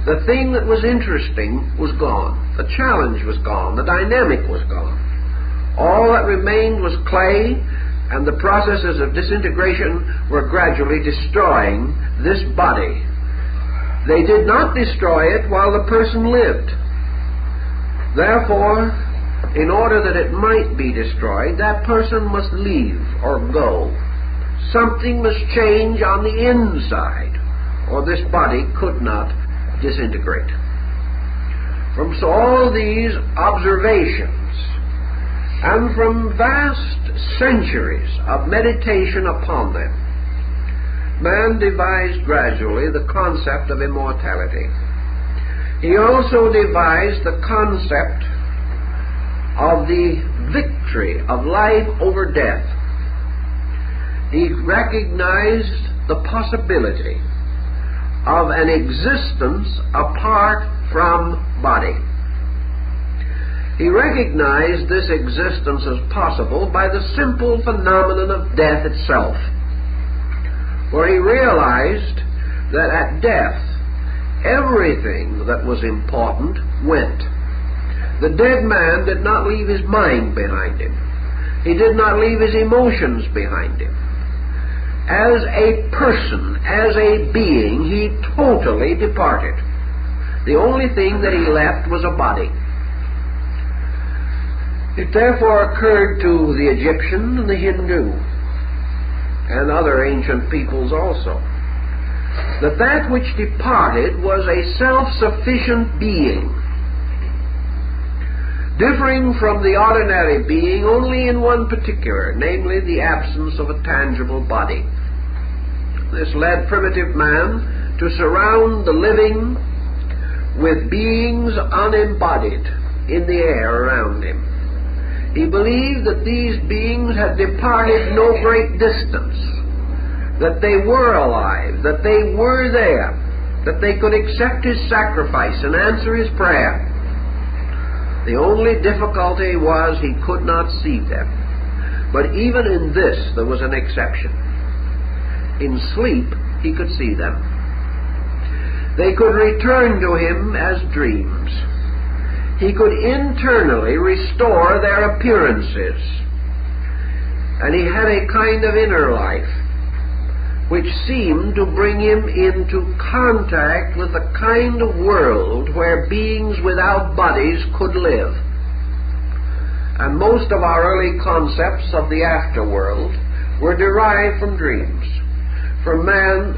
The thing that was interesting was gone. The challenge was gone. The dynamic was gone. All that remained was clay, and the processes of disintegration were gradually destroying this body. They did not destroy it while the person lived. Therefore, in order that it might be destroyed, that person must leave or go. Something must change on the inside, or this body could not disintegrate. From all these observations, and from vast centuries of meditation upon them, man devised gradually the concept of immortality. He also devised the concept of the victory of life over death. He recognized the possibility of an existence apart He recognized this existence as possible by the simple phenomenon of death itself, where he realized that at death, everything that was important went. The dead man did not leave his mind behind him. He did not leave his emotions behind him. As a person, as a being, he totally departed. The only thing that he left was a body. It therefore occurred to the Egyptian and the Hindu and other ancient peoples also that that which departed was a self-sufficient being, differing from the ordinary being only in one particular, namely the absence of a tangible body. This led primitive man to surround the living with beings unembodied in the air around him. He believed that these beings had departed no great distance, that they were alive, that they were there, that they could accept his sacrifice and answer his prayer. The only difficulty was he could not see them. But even in this there was an exception. In sleep he could see them. They could return to him as dreams. He could internally restore their appearances. And he had a kind of inner life which seemed to bring him into contact with the kind of world where beings without bodies could live. And most of our early concepts of the afterworld were derived from dreams, from man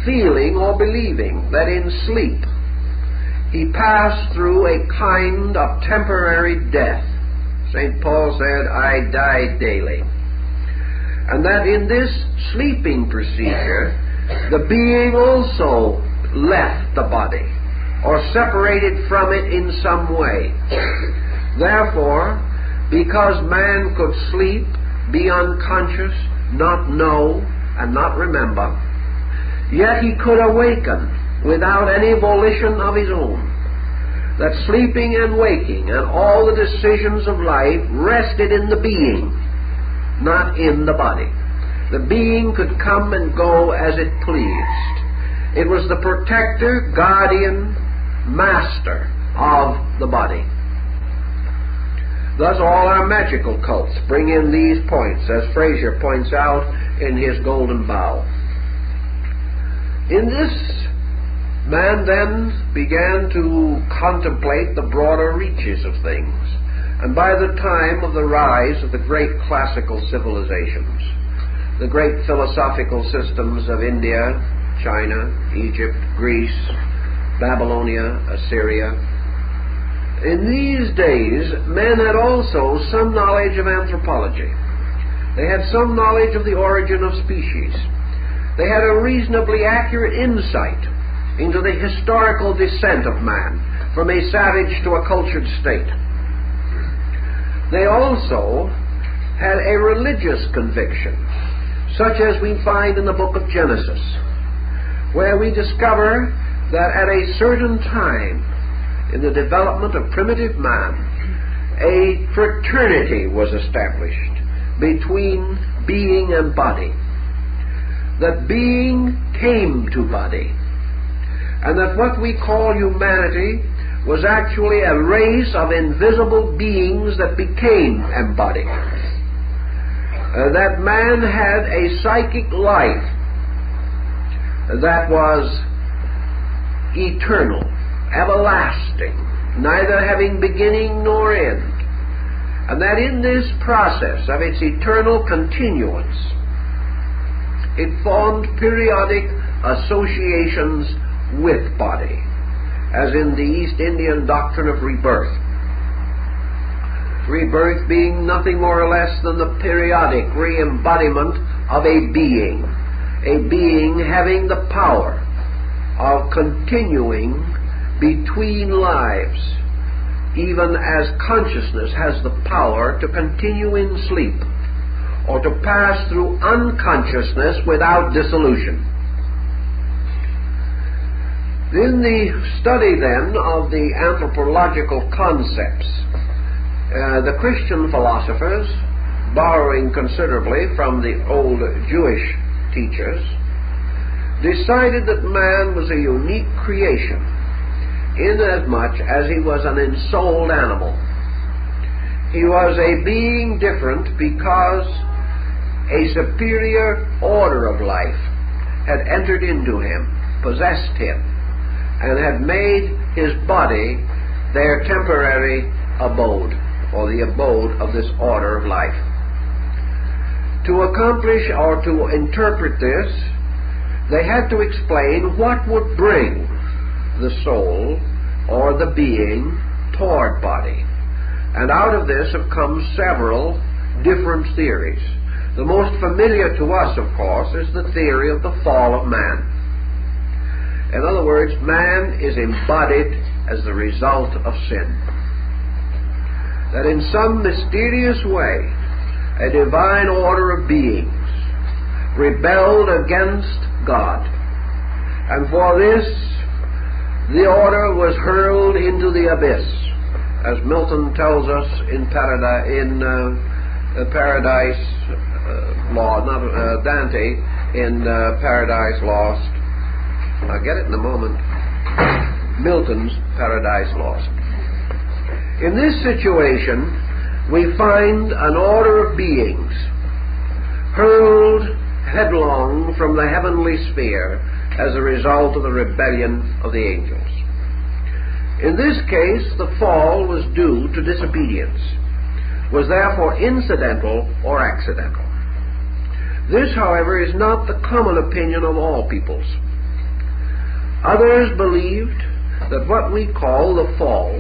feeling or believing that in sleep he passed through a kind of temporary death. St. Paul said, I die daily. And that in this sleeping procedure, the being also left the body, or separated from it in some way. Therefore, because man could sleep, be unconscious, not know, and not remember, yet he could awaken without any volition of his own, that sleeping and waking and all the decisions of life rested in the being, not in the body. The being could come and go as it pleased. It was the protector, guardian, master of the body. Thus all our magical cults bring in these points, as Fraser points out in his Golden Bough. In this, man then began to contemplate the broader reaches of things. And by the time of the rise of the great classical civilizations, the great philosophical systems of India, China, Egypt, Greece, Babylonia, Assyria, in these days men had also some knowledge of anthropology. They had some knowledge of the origin of species. They had a reasonably accurate insight into the historical descent of man from a savage to a cultured state. They also had a religious conviction, such as we find in the book of Genesis, where we discover that at a certain time in the development of primitive man, a fraternity was established between being and body, that being came to body, and that what we call humanity was actually a race of invisible beings that became embodied. That man had a psychic life that was eternal, everlasting, neither having beginning nor end, and that in this process of its eternal continuance, it formed periodic associations with body, as in the East Indian doctrine of rebirth. Rebirth being nothing more or less than the periodic re-embodiment of a being having the power of continuing between lives, even as consciousness has the power to continue in sleep, or to pass through unconsciousness without dissolution. In the study then of the anthropological concepts The Christian philosophers, borrowing considerably from the old Jewish teachers, decided that man was a unique creation inasmuch as he was an ensouled animal. He was a being different because a superior order of life had entered into him, possessed him, and had made his body their temporary abode, or the abode of this order of life. To accomplish or to interpret this, they had to explain what would bring the soul or the being toward body. And out of this have come several different theories. The most familiar to us, of course, is the theory of the fall of man. In other words, man is embodied as the result of sin. That in some mysterious way, a divine order of beings rebelled against God. And for this, the order was hurled into the abyss, as Milton tells us in Paradise Lost, Dante in Paradise Lost. I'll get it in a moment. Milton's Paradise Lost. In this situation, we find an order of beings hurled headlong from the heavenly sphere as a result of the rebellion of the angels. In this case, the fall was due to disobedience, was therefore incidental or accidental. This, however, is not the common opinion of all peoples. Others believed that what we call the fall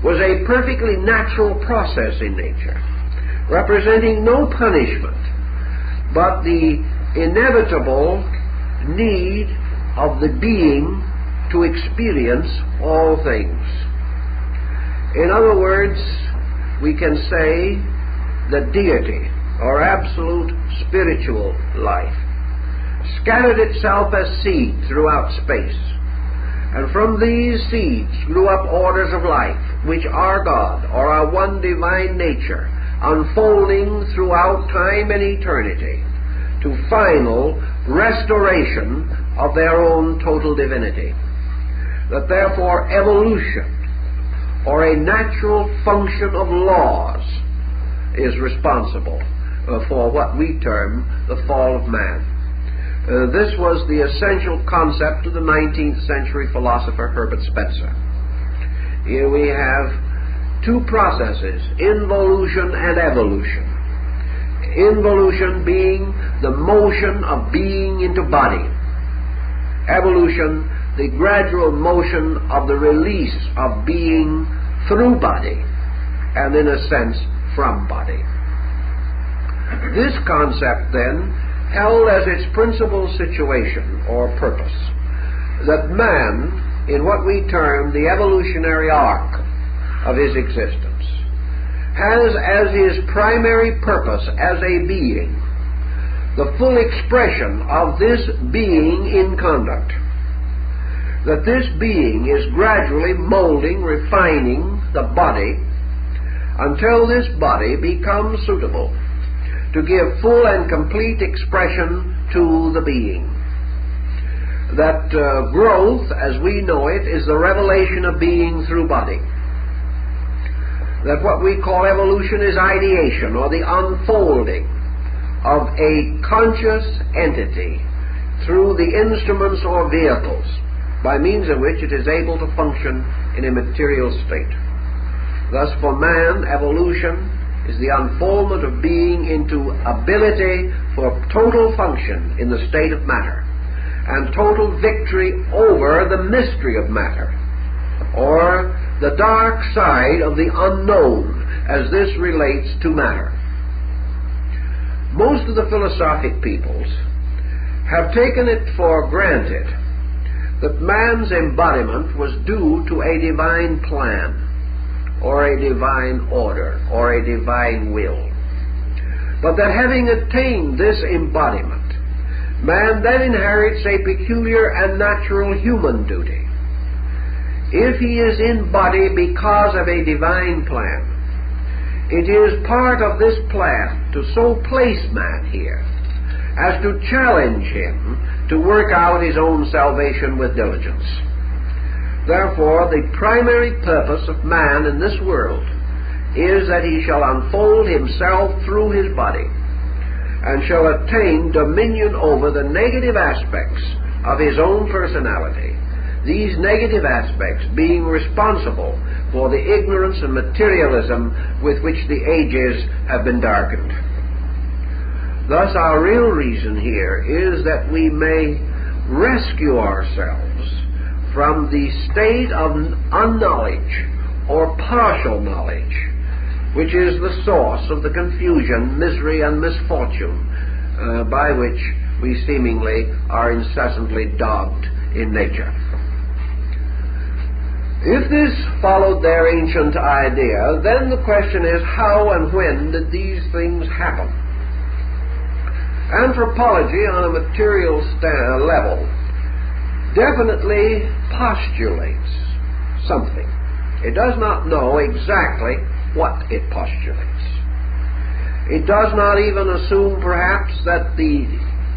was a perfectly natural process in nature, representing no punishment, but the inevitable need of the being to experience all things. In other words, we can say that deity, or absolute spiritual life, scattered itself as seed throughout space, and from these seeds grew up orders of life, which are God, or are one divine nature, unfolding throughout time and eternity to final restoration of their own total divinity. That therefore evolution, or a natural function of laws, is responsible for what we term the fall of man. This was the essential concept of the 19th century philosopher Herbert Spencer. Here we have two processes, involution and evolution. Involution being the motion of being into body. Evolution, the gradual motion of the release of being through body, and in a sense, from body. This concept, then, held as its principal situation or purpose that man, in what we term the evolutionary arc of his existence, has as his primary purpose as a being the full expression of this being in conduct. That this being is gradually molding, refining the body until this body becomes suitable to give full and complete expression to the being. That growth, as we know it, is the revelation of being through body. That what we call evolution is ideation, or the unfolding of a conscious entity through the instruments or vehicles by means of which it is able to function in a material state. Thus, for man, evolution is the unfoldment of being into ability for total function in the state of matter, and total victory over the mystery of matter, or the dark side of the unknown as this relates to matter. Most of the philosophic peoples have taken it for granted that man's embodiment was due to a divine plan, or a divine order, or a divine will. But that having attained this embodiment, man then inherits a peculiar and natural human duty. If he is in body because of a divine plan, it is part of this plan to so place man here as to challenge him to work out his own salvation with diligence. Therefore, the primary purpose of man in this world is that he shall unfold himself through his body and shall attain dominion over the negative aspects of his own personality, these negative aspects being responsible for the ignorance and materialism with which the ages have been darkened. Thus, our real reason here is that we may rescue ourselves from the state of unknowledge or partial knowledge, which is the source of the confusion, misery, and misfortune by which we seemingly are incessantly dogged in nature. If this followed their ancient idea, then the question is, how and when did these things happen? Anthropology on a material level definitely postulates something. It does not know exactly what it postulates. It does not even assume, perhaps, that the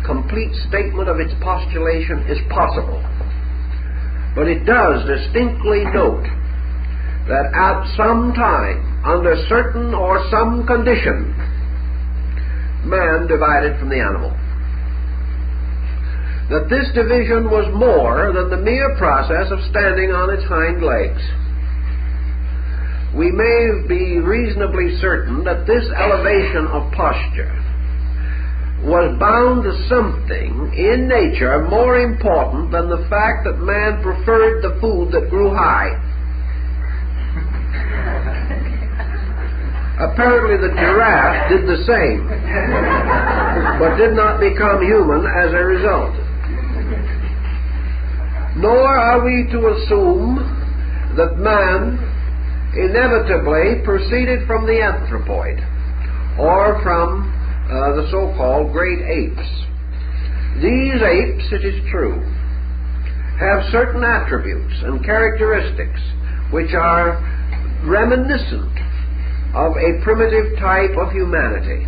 complete statement of its postulation is possible. But it does distinctly note that at some time, under certain or some condition, man divided from the animal. That this division was more than the mere process of standing on its hind legs. We may be reasonably certain that this elevation of posture was bound to something in nature more important than the fact that man preferred the food that grew high. Apparently the giraffe did the same, but did not become human as a result. Nor are we to assume that man inevitably proceeded from the anthropoid, or from the so-called great apes. These apes, it is true, have certain attributes and characteristics which are reminiscent of a primitive type of humanity.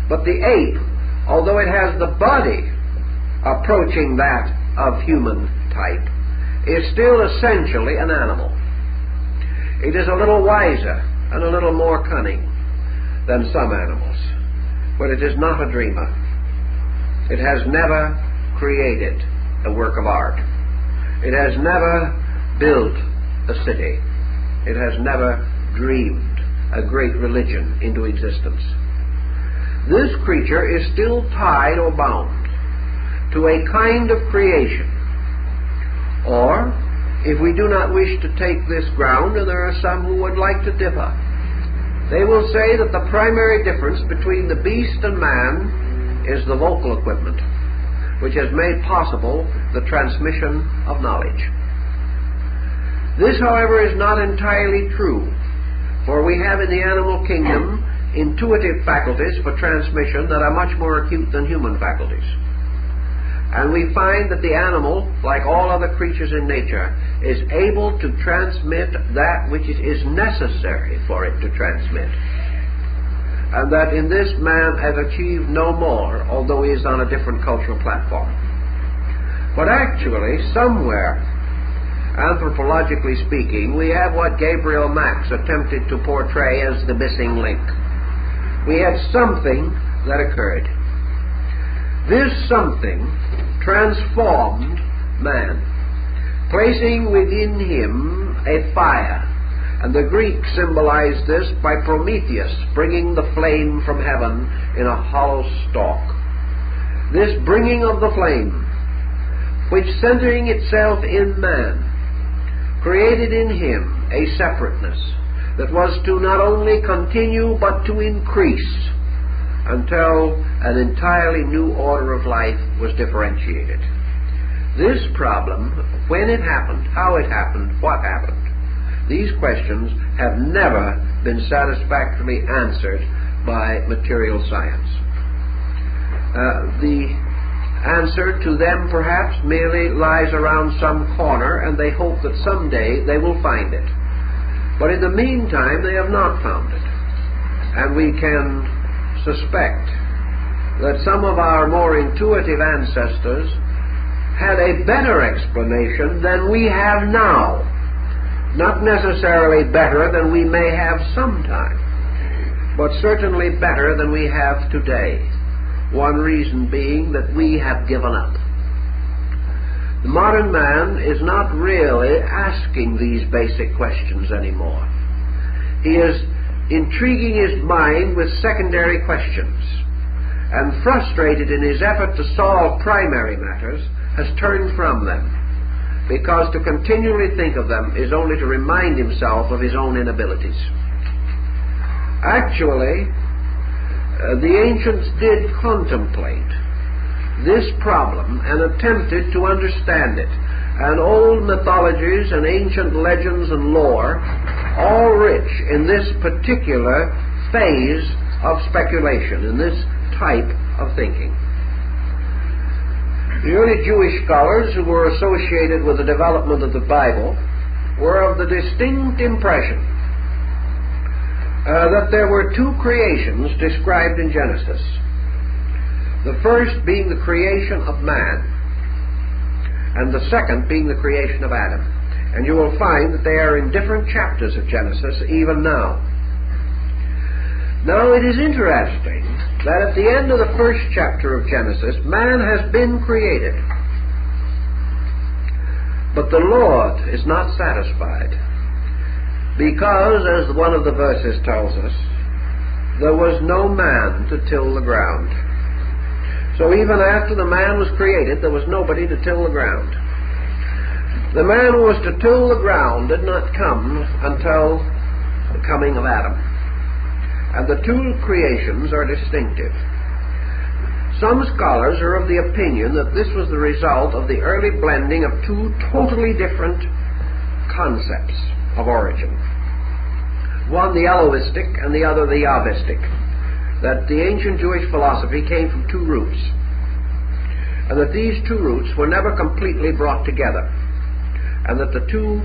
But the ape, although it has the body approaching that of human type, is still essentially an animal. It is a little wiser and a little more cunning than some animals, but it is not a dreamer. It has never created a work of art. It has never built a city. It has never dreamed a great religion into existence. This creature is still tied or bound to a kind of creation. Or, if we do not wish to take this ground, and there are some who would like to differ, they will say that the primary difference between the beast and man is the vocal equipment, which has made possible the transmission of knowledge. This, however, is not entirely true, for we have in the animal kingdom intuitive faculties for transmission that are much more acute than human faculties. And we find that the animal, like all other creatures in nature, is able to transmit that which it is necessary for it to transmit. And that in this man has achieved no more, although he is on a different cultural platform. But actually, somewhere, anthropologically speaking, we have what Gabriel Max attempted to portray as the missing link. We have something that occurred. This something transformed man, placing within him a fire. And the Greeks symbolized this by Prometheus bringing the flame from heaven in a hollow stalk. This bringing of the flame, which centering itself in man, created in him a separateness that was to not only continue but to increase until an entirely new order of life was differentiated. This problem, when it happened, how it happened, what happened, these questions have never been satisfactorily answered by material science. The answer to them perhaps merely lies around some corner, and they hope that someday they will find it. But in the meantime, they have not found it. and we can suspect that some of our more intuitive ancestors had a better explanation than we have now. Not necessarily better than we may have sometime, but certainly better than we have today. One reason being that we have given up. The modern man is not really asking these basic questions anymore. He is intriguing his mind with secondary questions, and frustrated in his effort to solve primary matters, has turned from them, because to continually think of them is only to remind himself of his own inabilities. Actually, the ancients did contemplate this problem and attempted to understand it. And old mythologies and ancient legends and lore, all rich in this particular phase of speculation, in this type of thinking. The early Jewish scholars who were associated with the development of the Bible were of the distinct impression that there were two creations described in Genesis. The first being the creation of man, and the second being the creation of Adam. And you will find that they are in different chapters of Genesis even now. Now it is interesting that at the end of the first chapter of Genesis, man has been created. But the Lord is not satisfied, because, as one of the verses tells us, there was no man to till the ground. So even after the man was created, there was nobody to till the ground. The man who was to till the ground did not come until the coming of Adam. And the two creations are distinctive. Some scholars are of the opinion that this was the result of the early blending of two totally different concepts of origin. One the Elohistic and the other the Yahvistic. That the ancient Jewish philosophy came from two roots, and that these two roots were never completely brought together, and that the two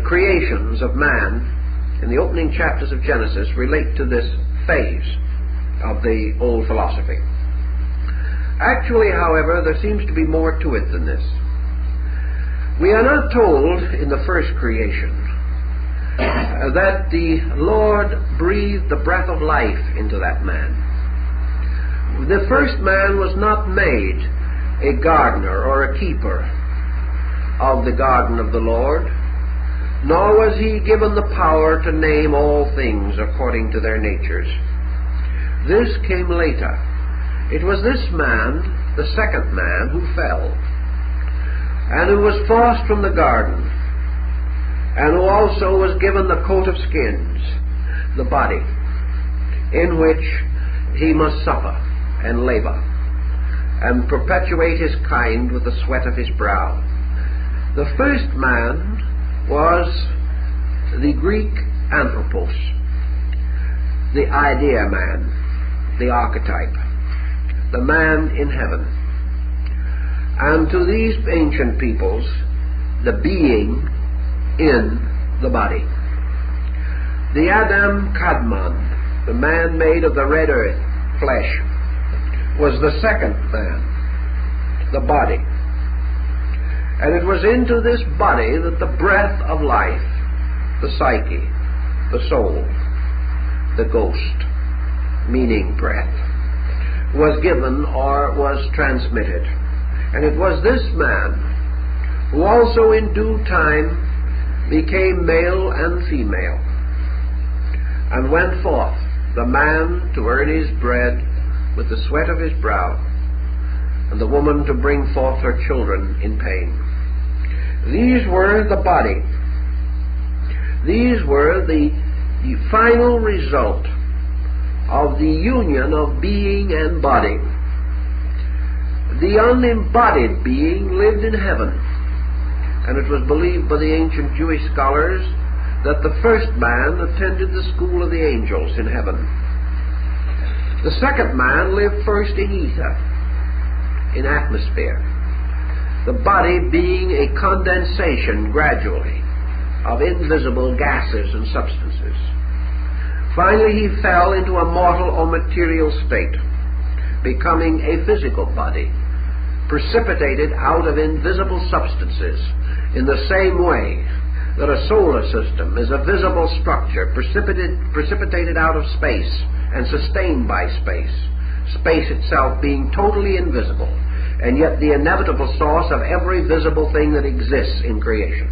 creations of man in the opening chapters of Genesis relate to this phase of the old philosophy. Actually, however, there seems to be more to it than this. We are not told in the first creation that the Lord breathed the breath of life into that man. The first man was not made a gardener or a keeper of the garden of the Lord, nor was he given the power to name all things according to their natures. This came later. It was this man, the second man, who fell, and who was forced from the garden, and who also was given the coat of skins, the body, in which he must suffer and labor, and perpetuate his kind with the sweat of his brow. The first man was the Greek anthropos, the idea man, the archetype, the man in heaven. And to these ancient peoples, the being in the body. The Adam Kadmon, the man made of the red earth, flesh, was the second man, the body. And it was into this body that the breath of life, the psyche, the soul, the ghost, meaning breath, was given or was transmitted. And it was this man who also in due time became male and female, and went forth, the man to earn his bread with the sweat of his brow, and the woman to bring forth her children in pain. These were the body. These were the final result of the union of being and body. The unembodied being lived in heaven, and it was believed by the ancient Jewish scholars that the first man attended the school of the angels in heaven. The second man lived first in ether, in atmosphere, the body being a condensation gradually of invisible gases and substances. Finally, he fell into a mortal or material state, becoming a physical body, precipitated out of invisible substances, in the same way that a solar system is a visible structure precipitated out of space and sustained by space, space itself being totally invisible, and yet the inevitable source of every visible thing that exists in creation.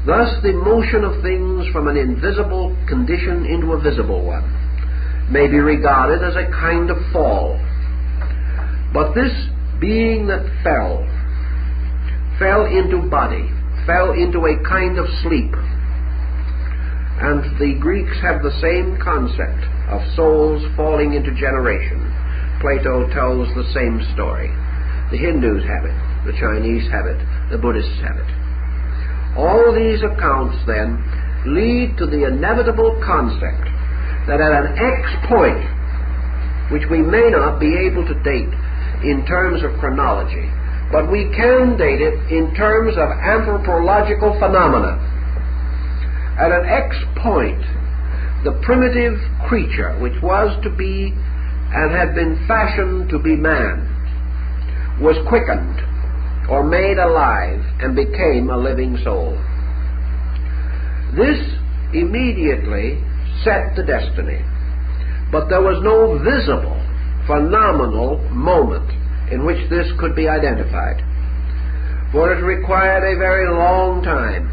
Thus, the motion of things from an invisible condition into a visible one may be regarded as a kind of fall. But this being that fell into body, fell into a kind of sleep. And the Greeks have the same concept of souls falling into generation. Plato tells the same story. The Hindus have it, the Chinese have it, the Buddhists have it. All these accounts then lead to the inevitable concept that at an X point, which we may not be able to date in terms of chronology, but we can date it in terms of anthropological phenomena. At an X point, the primitive creature, which was to be and had been fashioned to be man, was quickened or made alive and became a living soul. This immediately set the destiny, but there was no visible, phenomenal moment in which this could be identified, for it required a very long time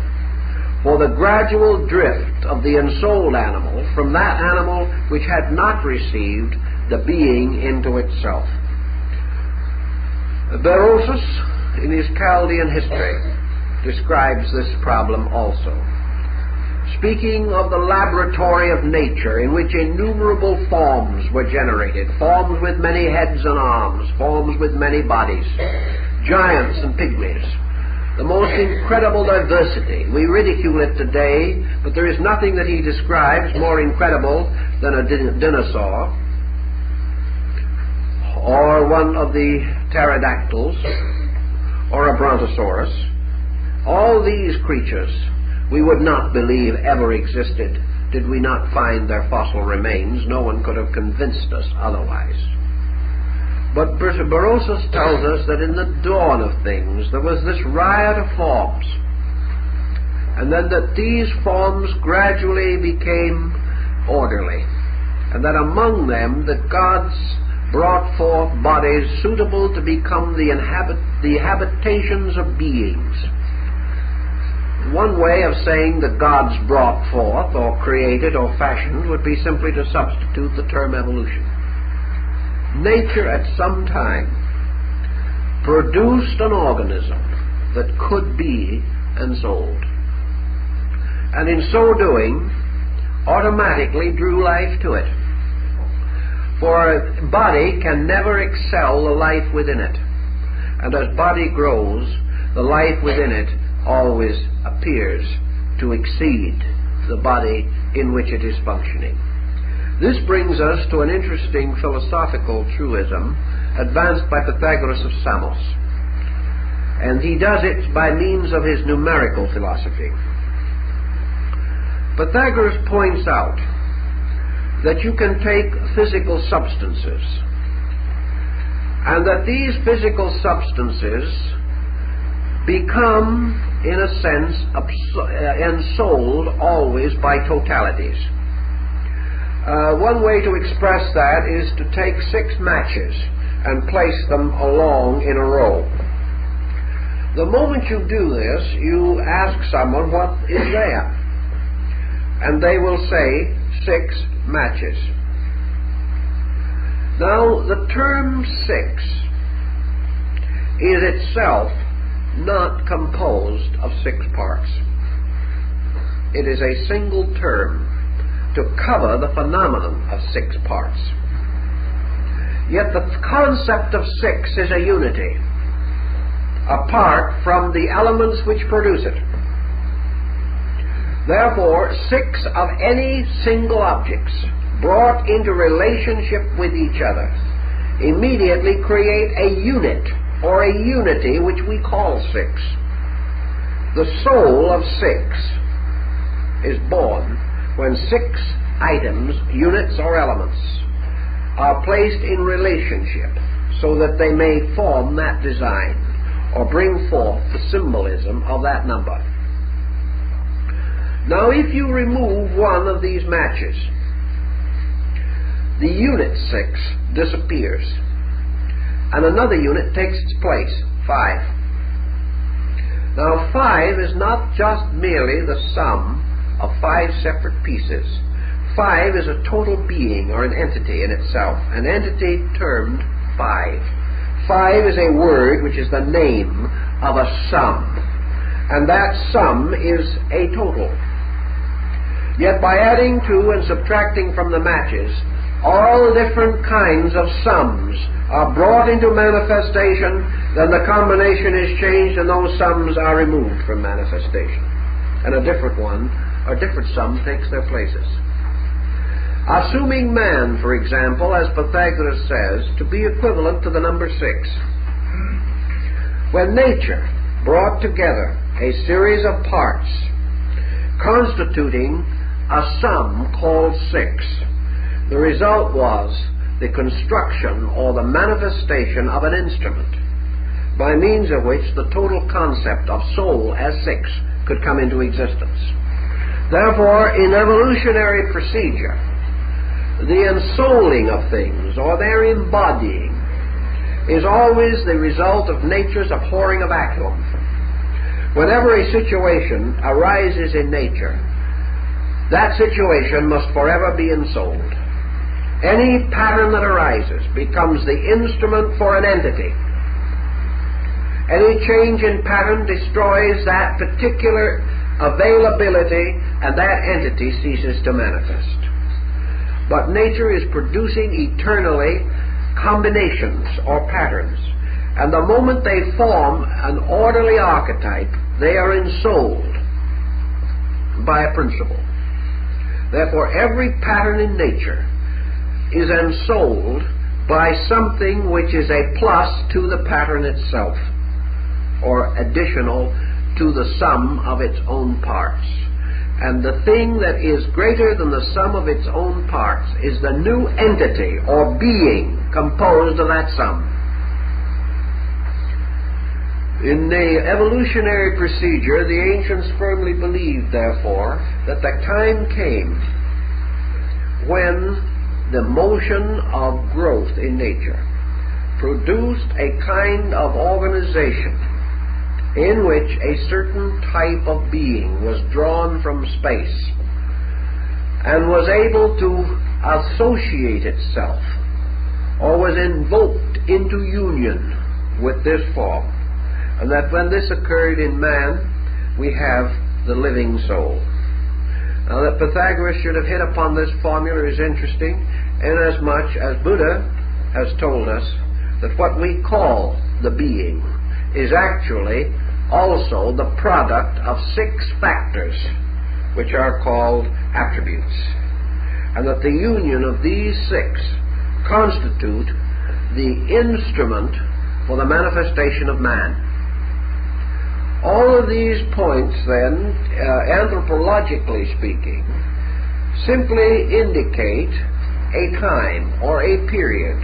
for the gradual drift of the ensouled animal from that animal which had not received the being into itself. Berosus, in his Chaldean history, describes this problem also, speaking of the laboratory of nature in which innumerable forms were generated, forms with many heads and arms, forms with many bodies, giants and pygmies, the most incredible diversity. We ridicule it today, but there is nothing that he describes more incredible than a dinosaur, or one of the pterodactyls, or a brontosaurus. All these creatures we would not believe ever existed did we not find their fossil remains. No one could have convinced us otherwise. But Berosus tells us that in the dawn of things there was this riot of forms, and then that these forms gradually became orderly, and that among them the gods brought forth bodies suitable to become the habitations of beings. One way of saying the gods brought forth, or created, or fashioned, would be simply to substitute the term evolution. Nature at some time produced an organism that could be ensouled, and in so doing automatically drew life to it. For a body can never excel the life within it, and as body grows, the life within it always appears to exceed the body in which it is functioning. This brings us to an interesting philosophical truism advanced by Pythagoras of Samos, and he does it by means of his numerical philosophy. Pythagoras points out that you can take physical substances, and that these physical substances become, in a sense, ensouled always by totalities. One way to express that is to take 6 matches and place them along in a row. The moment you do this, you ask someone what is there, and they will say 6 matches. Now, the term 6 is itself not composed of 6 parts. It is a single term to cover the phenomenon of 6 parts. Yet the concept of 6 is a unity, apart from the elements which produce it. Therefore, 6 of any single objects brought into relationship with each other immediately create a unit or a unity which we call 6. The soul of 6 is born when 6 items, units or elements, are placed in relationship so that they may form that design or bring forth the symbolism of that number. Now, if you remove one of these matches, the unit 6 disappears, and another unit takes its place, 5. Now, 5 is not just merely the sum of 5 separate pieces. 5 is a total being or an entity in itself, an entity termed 5. 5 is a word which is the name of a sum, and that sum is a total. Yet by adding to and subtracting from the matches, all different kinds of sums are brought into manifestation, then the combination is changed and those sums are removed from manifestation, and a different one or different sum takes their places. Assuming man, for example, as Pythagoras says, to be equivalent to the number 6. When nature brought together a series of parts constituting a sum called 6, the result was the construction or the manifestation of an instrument by means of which the total concept of soul as 6 could come into existence. Therefore, in evolutionary procedure, the ensouling of things, or their embodying, is always the result of nature's abhorring a vacuum. Whenever a situation arises in nature, that situation must forever be ensouled. Any pattern that arises becomes the instrument for an entity. Any change in pattern destroys that particular availability, and that entity ceases to manifest. But nature is producing eternally combinations or patterns, and the moment they form an orderly archetype, they are ensouled by a principle. Therefore, every pattern in nature is ensouled by something which is a plus to the pattern itself, or additional to the sum of its own parts. And the thing that is greater than the sum of its own parts is the new entity or being composed of that sum. In the evolutionary procedure, the ancients firmly believed, therefore, that the time came when the motion of growth in nature produced a kind of organization in which a certain type of being was drawn from space and was able to associate itself or was invoked into union with this form, and that when this occurred in man, we have the living soul. Now, that Pythagoras should have hit upon this formula is interesting, inasmuch as Buddha has told us that what we call the being is actually also the product of 6 factors, which are called attributes, and that the union of these 6 constitute the instrument for the manifestation of man. All of these points, then, anthropologically speaking, simply indicate a time or a period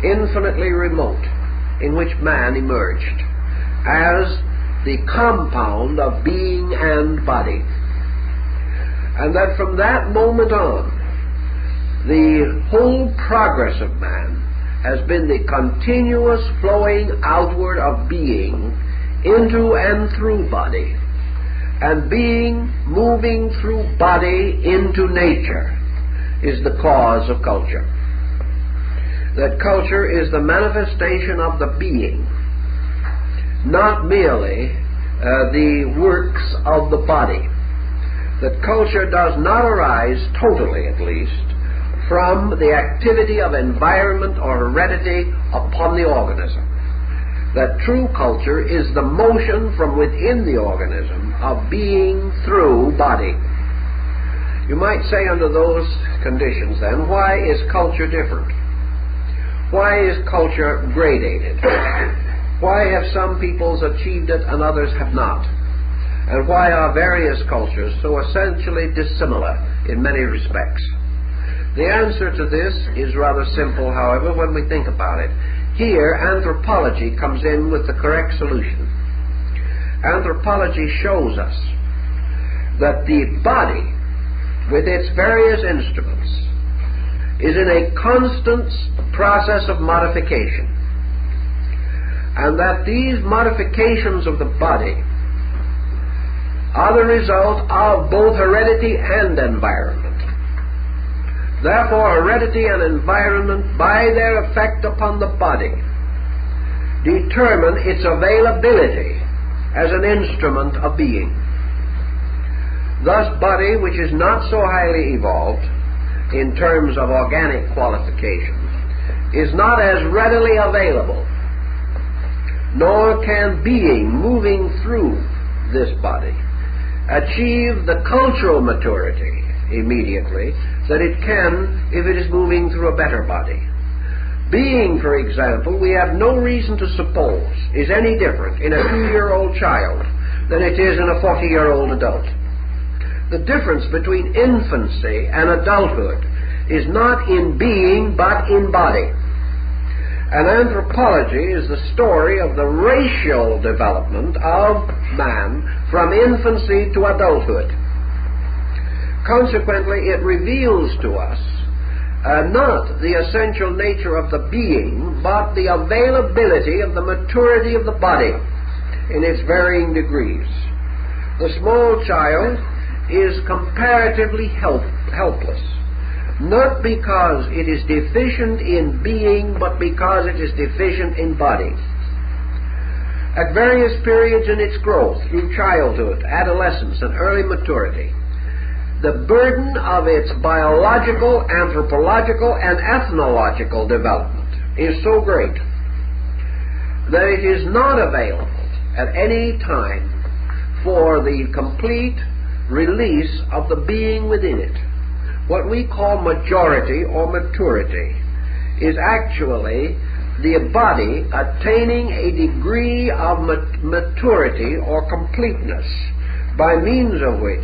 infinitely remote in which man emerged as the compound of being and body, and that from that moment on, the whole progress of man has been the continuous flowing outward of being into and through body, and being moving through body into nature is the cause of culture. That culture is the manifestation of the being, not merely the works of the body. That culture does not arise, totally at least, from the activity of environment or heredity upon the organism. That true culture is the motion from within the organism of being through body. You might say under those conditions then, why is culture different? Why is culture gradated? Why have some peoples achieved it and others have not? And why are various cultures so essentially dissimilar in many respects? The answer to this is rather simple, however, when we think about it. Here, anthropology comes in with the correct solution. Anthropology shows us that the body, with its various instruments, is in a constant process of modification, and that these modifications of the body are the result of both heredity and environment. Therefore, heredity and environment, by their effect upon the body, determine its availability as an instrument of being. Thus, body, which is not so highly evolved in terms of organic qualifications, is not as readily available, nor can being moving through this body achieve the cultural maturity immediately that it can if it is moving through a better body. Being, for example, we have no reason to suppose is any different in a 2-year-old child than it is in a 40-year-old adult. The difference between infancy and adulthood is not in being but in body. And anthropology is the story of the racial development of man from infancy to adulthood. Consequently, it reveals to us not the essential nature of the being, but the availability of the maturity of the body in its varying degrees. The small child is comparatively helpless, not because it is deficient in being, but because it is deficient in body. At various periods in its growth, through childhood, adolescence, and early maturity, the burden of its biological, anthropological, and ethnological development is so great that it is not available at any time for the complete release of the being within it. What we call majority or maturity is actually the body attaining a degree of maturity or completeness by means of which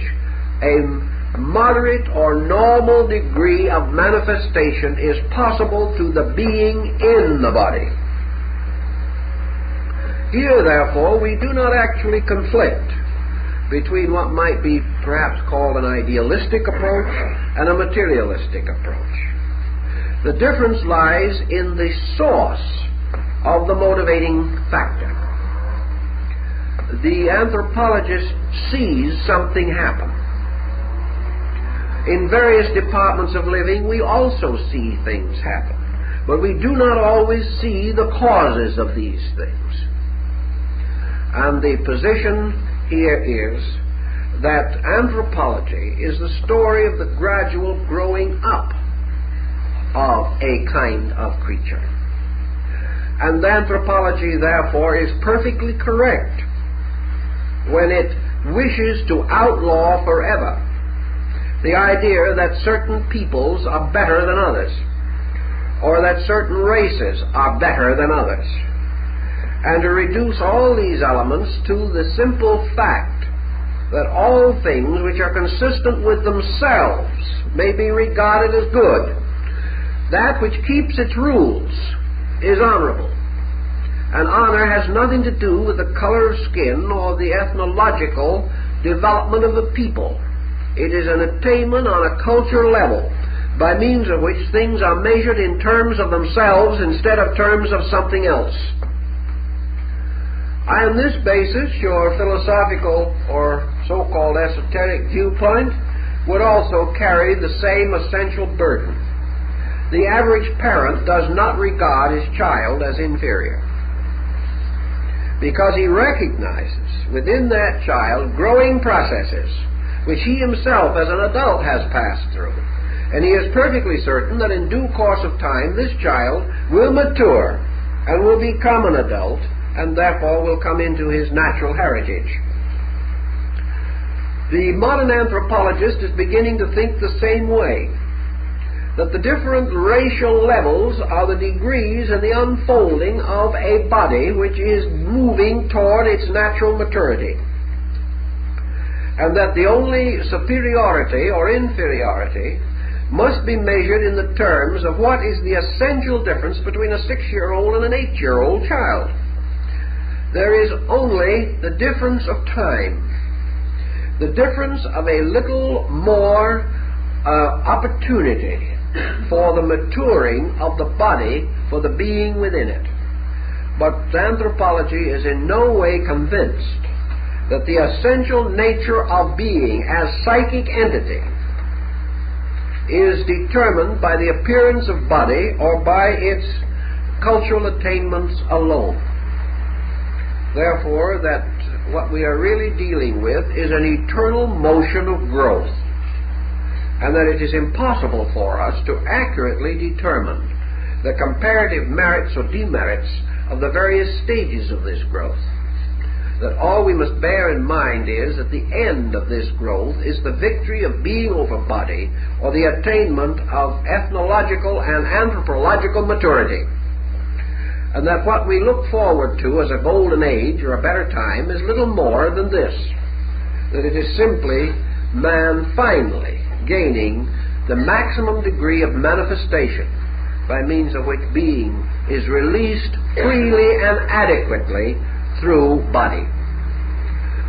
a moderate or normal degree of manifestation is possible to the being in the body. Here, therefore, we do not actually conflict between what might be perhaps called an idealistic approach and a materialistic approach. The difference lies in the source of the motivating factor. The anthropologist sees something happen. In various departments of living, we also see things happen, but we do not always see the causes of these things. And the position here is that anthropology is the story of the gradual growing up of a kind of creature. And anthropology, therefore, is perfectly correct when it wishes to outlaw forever the idea that certain peoples are better than others, or that certain races are better than others, and to reduce all these elements to the simple fact that all things which are consistent with themselves may be regarded as good. That which keeps its rules is honorable, and honor has nothing to do with the color of skin or the ethnological development of the people. It is an attainment on a cultural level by means of which things are measured in terms of themselves instead of terms of something else. On this basis, your philosophical or so-called esoteric viewpoint would also carry the same essential burden. The average parent does not regard his child as inferior, because he recognizes within that child growing processes which he himself as an adult has passed through. And he is perfectly certain that in due course of time this child will mature and will become an adult, and therefore will come into his natural heritage. The modern anthropologist is beginning to think the same way, that the different racial levels are the degrees in the unfolding of a body which is moving toward its natural maturity. and that the only superiority or inferiority must be measured in the terms of what is the essential difference between a 6-year-old and an 8-year-old child. There is only the difference of time, the difference of a little more opportunity for the maturing of the body for the being within it. But anthropology is in no way convinced that the essential nature of being as psychic entity is determined by the appearance of body or by its cultural attainments alone. Therefore, that what we are really dealing with is an eternal motion of growth, and that it is impossible for us to accurately determine the comparative merits or demerits of the various stages of this growth. That all we must bear in mind is that the end of this growth is the victory of being over body, or the attainment of ethnological and anthropological maturity. And that what we look forward to as a golden age or a better time is little more than this, that it is simply man finally gaining the maximum degree of manifestation by means of which being is released freely and adequately through body.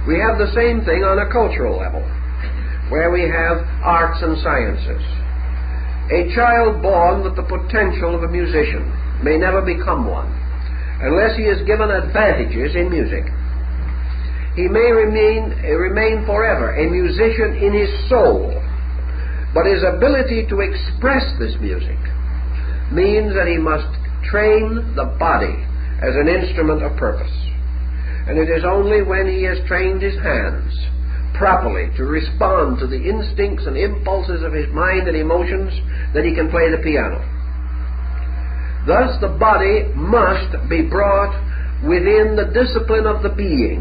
We have the same thing on a cultural level, where we have arts and sciences. A child born with the potential of a musician may never become one unless he is given advantages in music. He may remain forever a musician in his soul, but his ability to express this music means that he must train the body as an instrument of purpose. And it is only when he has trained his hands properly to respond to the instincts and impulses of his mind and emotions that he can play the piano. Thus the body must be brought within the discipline of the being,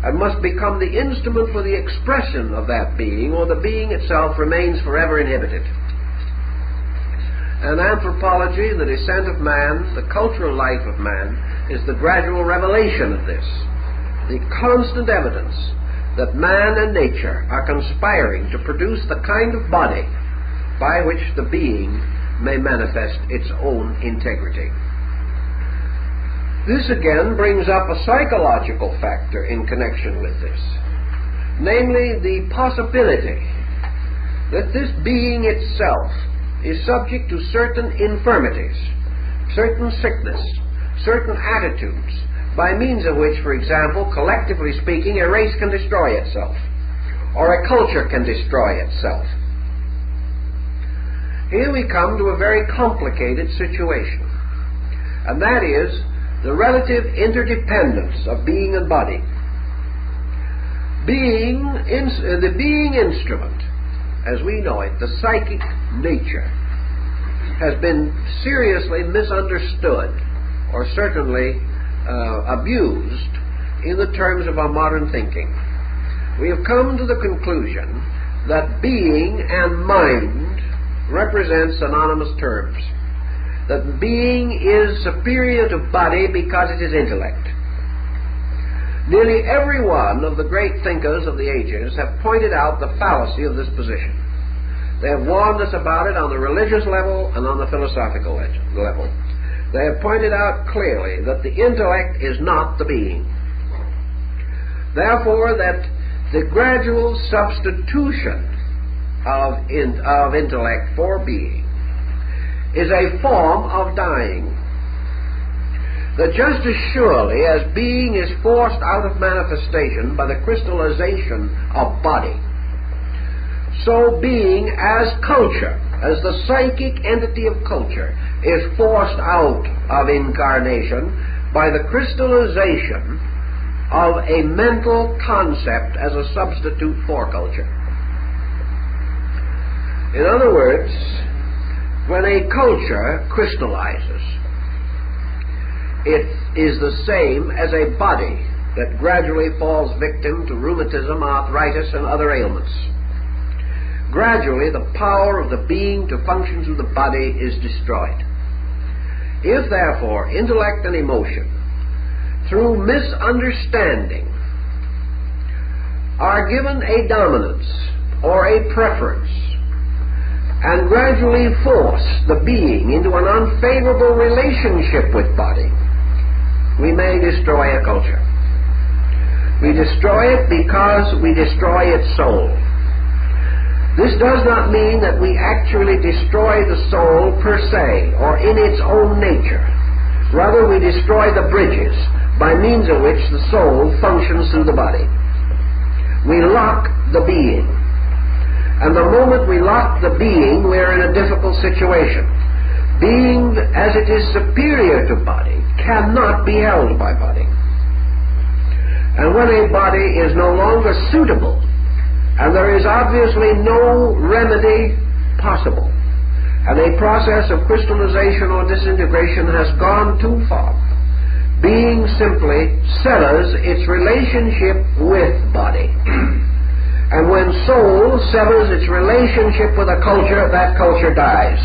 and must become the instrument for the expression of that being, or the being itself remains forever inhibited. And anthropology, the descent of man, the cultural life of man, is the gradual revelation of this, the constant evidence that man and nature are conspiring to produce the kind of body by which the being may manifest its own integrity. This again brings up a psychological factor in connection with this, namely the possibility that this being itself is subject to certain infirmities, certain sickness, certain attitudes, by means of which, for example, collectively speaking, a race can destroy itself, or a culture can destroy itself. Here we come to a very complicated situation, and that is the relative interdependence of being and body. The being instrument, as we know it, the psychic nature, has been seriously misunderstood, or certainly abused in the terms of our modern thinking. We have come to the conclusion that being and mind represent synonymous terms, that being is superior to body because it is intellect. Nearly every one of the great thinkers of the ages have pointed out the fallacy of this position. They have warned us about it on the religious level and on the philosophical level. They have pointed out clearly that the intellect is not the being. Therefore, that the gradual substitution of intellect for being is a form of dying. That just as surely as being is forced out of manifestation by the crystallization of body, so being as culture, as the psychic entity of culture, is forced out of incarnation by the crystallization of a mental concept as a substitute for culture. In other words, when a culture crystallizes, it is the same as a body that gradually falls victim to rheumatism, arthritis, and other ailments. Gradually, the power of the being to function through the body is destroyed. If, therefore, intellect and emotion, through misunderstanding, are given a dominance or a preference and gradually force the being into an unfavorable relationship with body, we may destroy a culture. We destroy it because we destroy its soul. This does not mean that we actually destroy the soul per se or in its own nature. Rather, we destroy the bridges by means of which the soul functions through the body. We lock the being. And the moment we lock the being, we're in a difficult situation. Being, as it is superior to body, cannot be held by body. And when a body is no longer suitable, and there is obviously no remedy possible, and a process of crystallization or disintegration has gone too far, being simply severs its relationship with body. And when soul severs its relationship with a culture, that culture dies.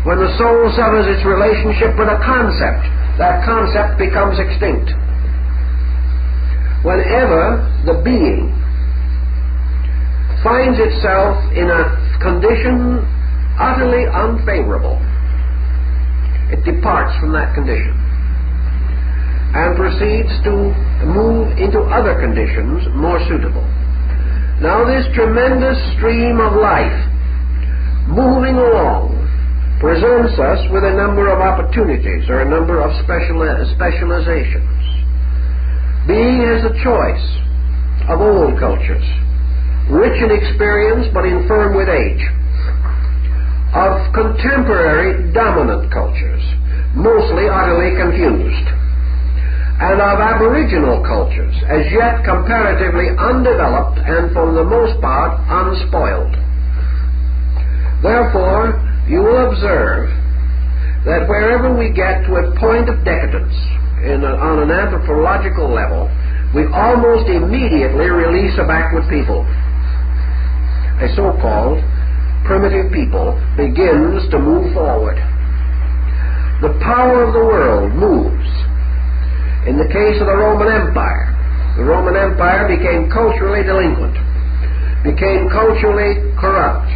When the soul severs its relationship with a concept, that concept becomes extinct. Whenever the being finds itself in a condition utterly unfavorable, it departs from that condition and proceeds to move into other conditions more suitable. Now this tremendous stream of life moving along presents us with a number of opportunities or a number of specializations. Being has a choice of old cultures, rich in experience but infirm with age, of contemporary dominant cultures, mostly utterly confused, and of aboriginal cultures, as yet comparatively undeveloped and for the most part unspoiled. Therefore, you will observe that wherever we get to a point of decadence on an anthropological level, we almost immediately release a backward people. A so-called primitive people begins to move forward. The power of the world moves. In the case of the Roman Empire became culturally delinquent, became culturally corrupt,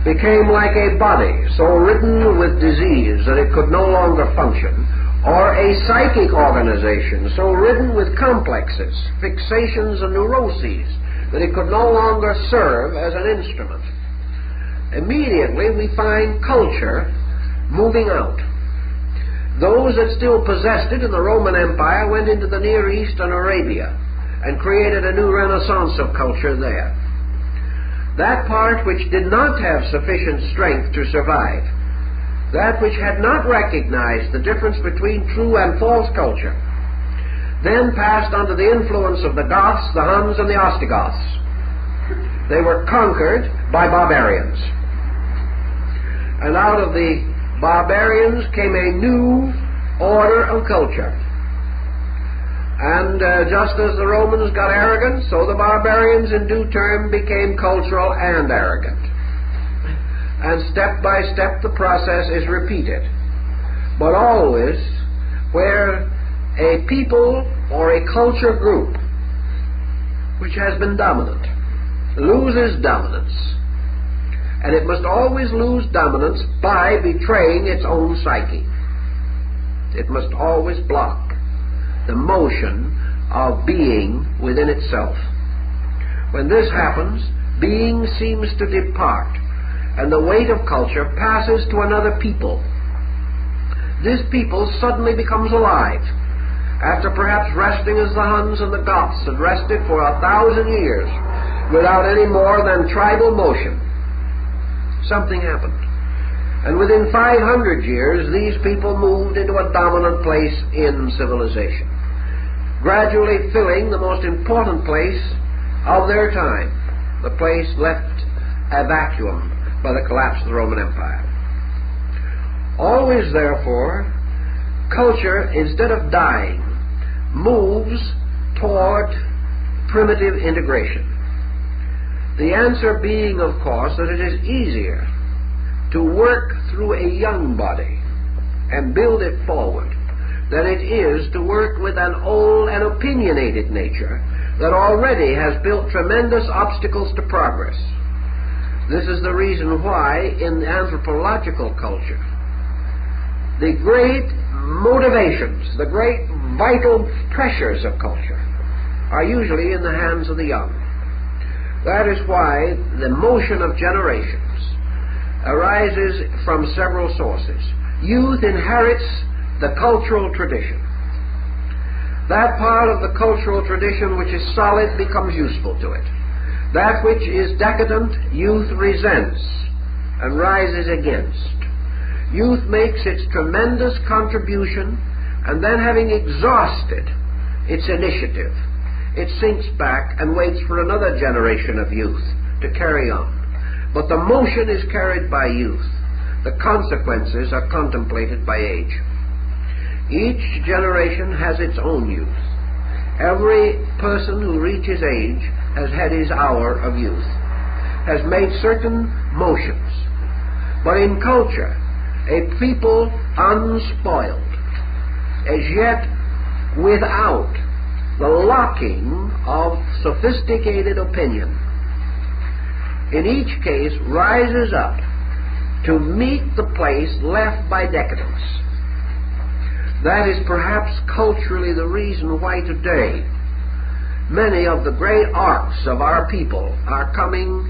became like a body so ridden with disease that it could no longer function, or a psychic organization so ridden with complexes, fixations, and neuroses that it could no longer serve as an instrument. Immediately we find culture moving out. Those that still possessed it in the Roman Empire went into the Near East and Arabia and created a new renaissance of culture there. That part which did not have sufficient strength to survive, that which had not recognized the difference between true and false culture, then passed under the influence of the Goths, the Huns, and the Ostrogoths. They were conquered by barbarians. And out of the barbarians came a new order of culture. And just as the Romans got arrogant, so the barbarians in due term became cultural and arrogant. And step by step the process is repeated. But always where a people or a culture group which has been dominant loses dominance, and it must always lose dominance by betraying its own psyche. It must always block the motion of being within itself. When this happens, being seems to depart, and the weight of culture passes to another people. This people suddenly becomes alive, after perhaps resting as the Huns and the Goths had rested for 1,000 years without any more than tribal motion. Something happened. And within 500 years, these people moved into a dominant place in civilization, gradually filling the most important place of their time, the place left a vacuum by the collapse of the Roman Empire. Always, therefore, culture, instead of dying, moves toward primitive integration. The answer being, of course, that it is easier to work through a young body and build it forward than it is to work with an old and opinionated nature that already has built tremendous obstacles to progress. This is the reason why in the anthropological culture, the great motivations, the great vital pressures of culture are usually in the hands of the young. That is why the motion of generations arises from several sources. Youth inherits the cultural tradition. That part of the cultural tradition which is solid becomes useful to it. That which is decadent, youth resents and rises against. Youth makes its tremendous contribution, and then having exhausted its initiative, it sinks back and waits for another generation of youth to carry on. But the motion is carried by youth. The consequences are contemplated by age. Each generation has its own youth. Every person who reaches age has had his hour of youth, has made certain motions. But in culture, a people unspoiled, as yet without the locking of sophisticated opinion, in each case rises up to meet the place left by decadence. That is perhaps culturally the reason why today many of the great arts of our people are coming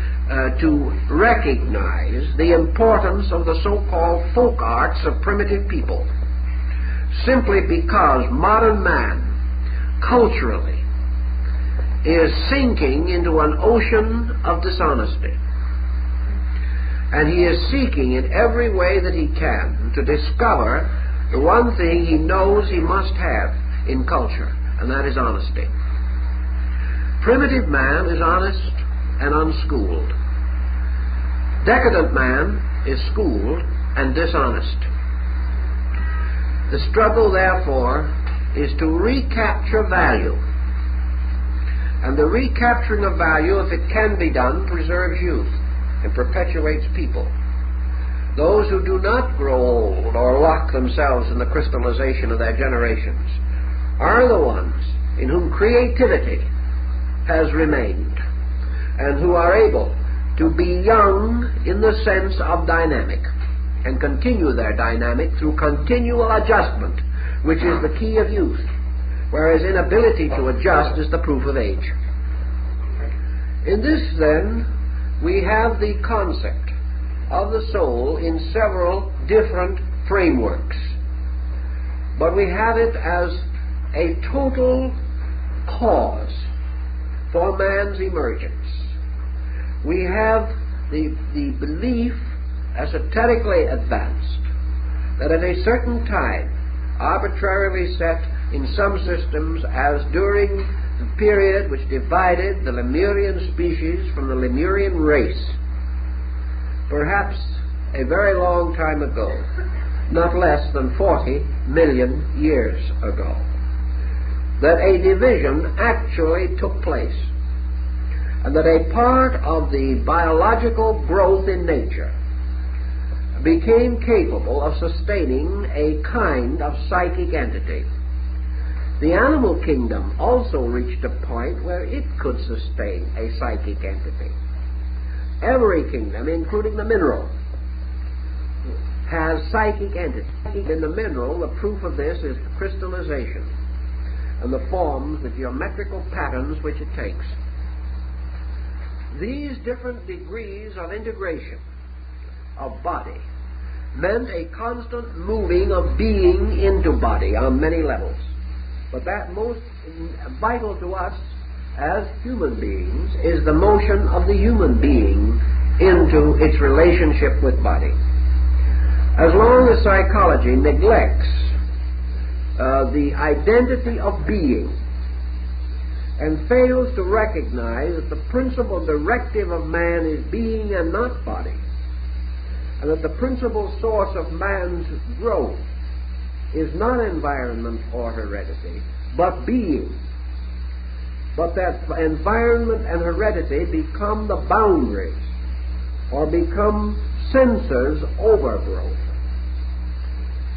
to recognize the importance of the so-called folk arts of primitive people, simply because modern man culturally is sinking into an ocean of dishonesty, and he is seeking in every way that he can to discover the one thing he knows he must have in culture, and that is honesty. Primitive man is honest and unschooled. Decadent man is schooled and dishonest. The struggle, therefore, is to recapture value. And the recapturing of value, if it can be done, preserves youth and perpetuates people. Those who do not grow old or lock themselves in the crystallization of their generations are the ones in whom creativity has remained, and who are able to be young in the sense of dynamic, and continue their dynamic through continual adjustment, which is the key of youth, whereas inability to adjust is the proof of age. In this, then, we have the concept of the soul in several different frameworks, but we have it as a total cause for man's emergence. We have the belief, esoterically advanced, that at a certain time, arbitrarily set in some systems as during the period which divided the Lemurian species from the Lemurian race, perhaps a very long time ago, not less than 40 million years ago, that a division actually took place, and that a part of the biological growth in nature became capable of sustaining a kind of psychic entity. The animal kingdom also reached a point where it could sustain a psychic entity. Every kingdom, including the mineral, has psychic entities. In the mineral, the proof of this is the crystallization and the forms, the geometrical patterns which it takes. These different degrees of integration of body meant a constant moving of being into body on many levels. But that most vital to us as human beings is the motion of the human being into its relationship with body. As long as psychology neglects the identity of being and fails to recognize that the principal directive of man is being and not body, and that the principal source of man's growth is not environment or heredity, but being, but that environment and heredity become the boundaries or become censors over growth,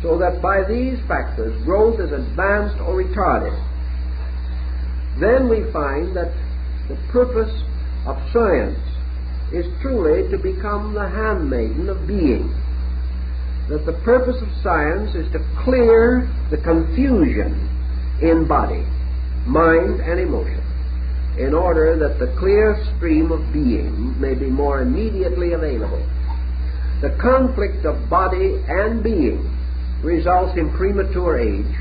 so that by these factors growth is advanced or retarded. then we find that the purpose of science is truly to become the handmaiden of being. That the purpose of science is to clear the confusion in body, mind, and emotion, in order that the clear stream of being may be more immediately available. The conflict of body and being results in premature age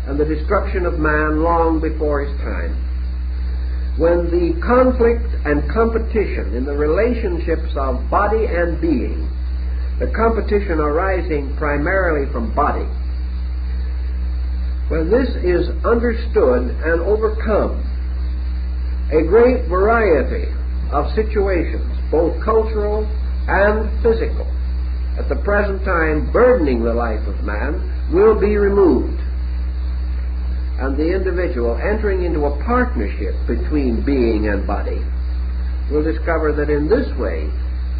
and the destruction of man long before his time. When the conflict and competition in the relationships of body and being, the competition arising primarily from body, when this is understood and overcome, a great variety of situations, both cultural and physical, at the present time burdening the life of man, will be removed. And the individual entering into a partnership between being and body will discover that in this way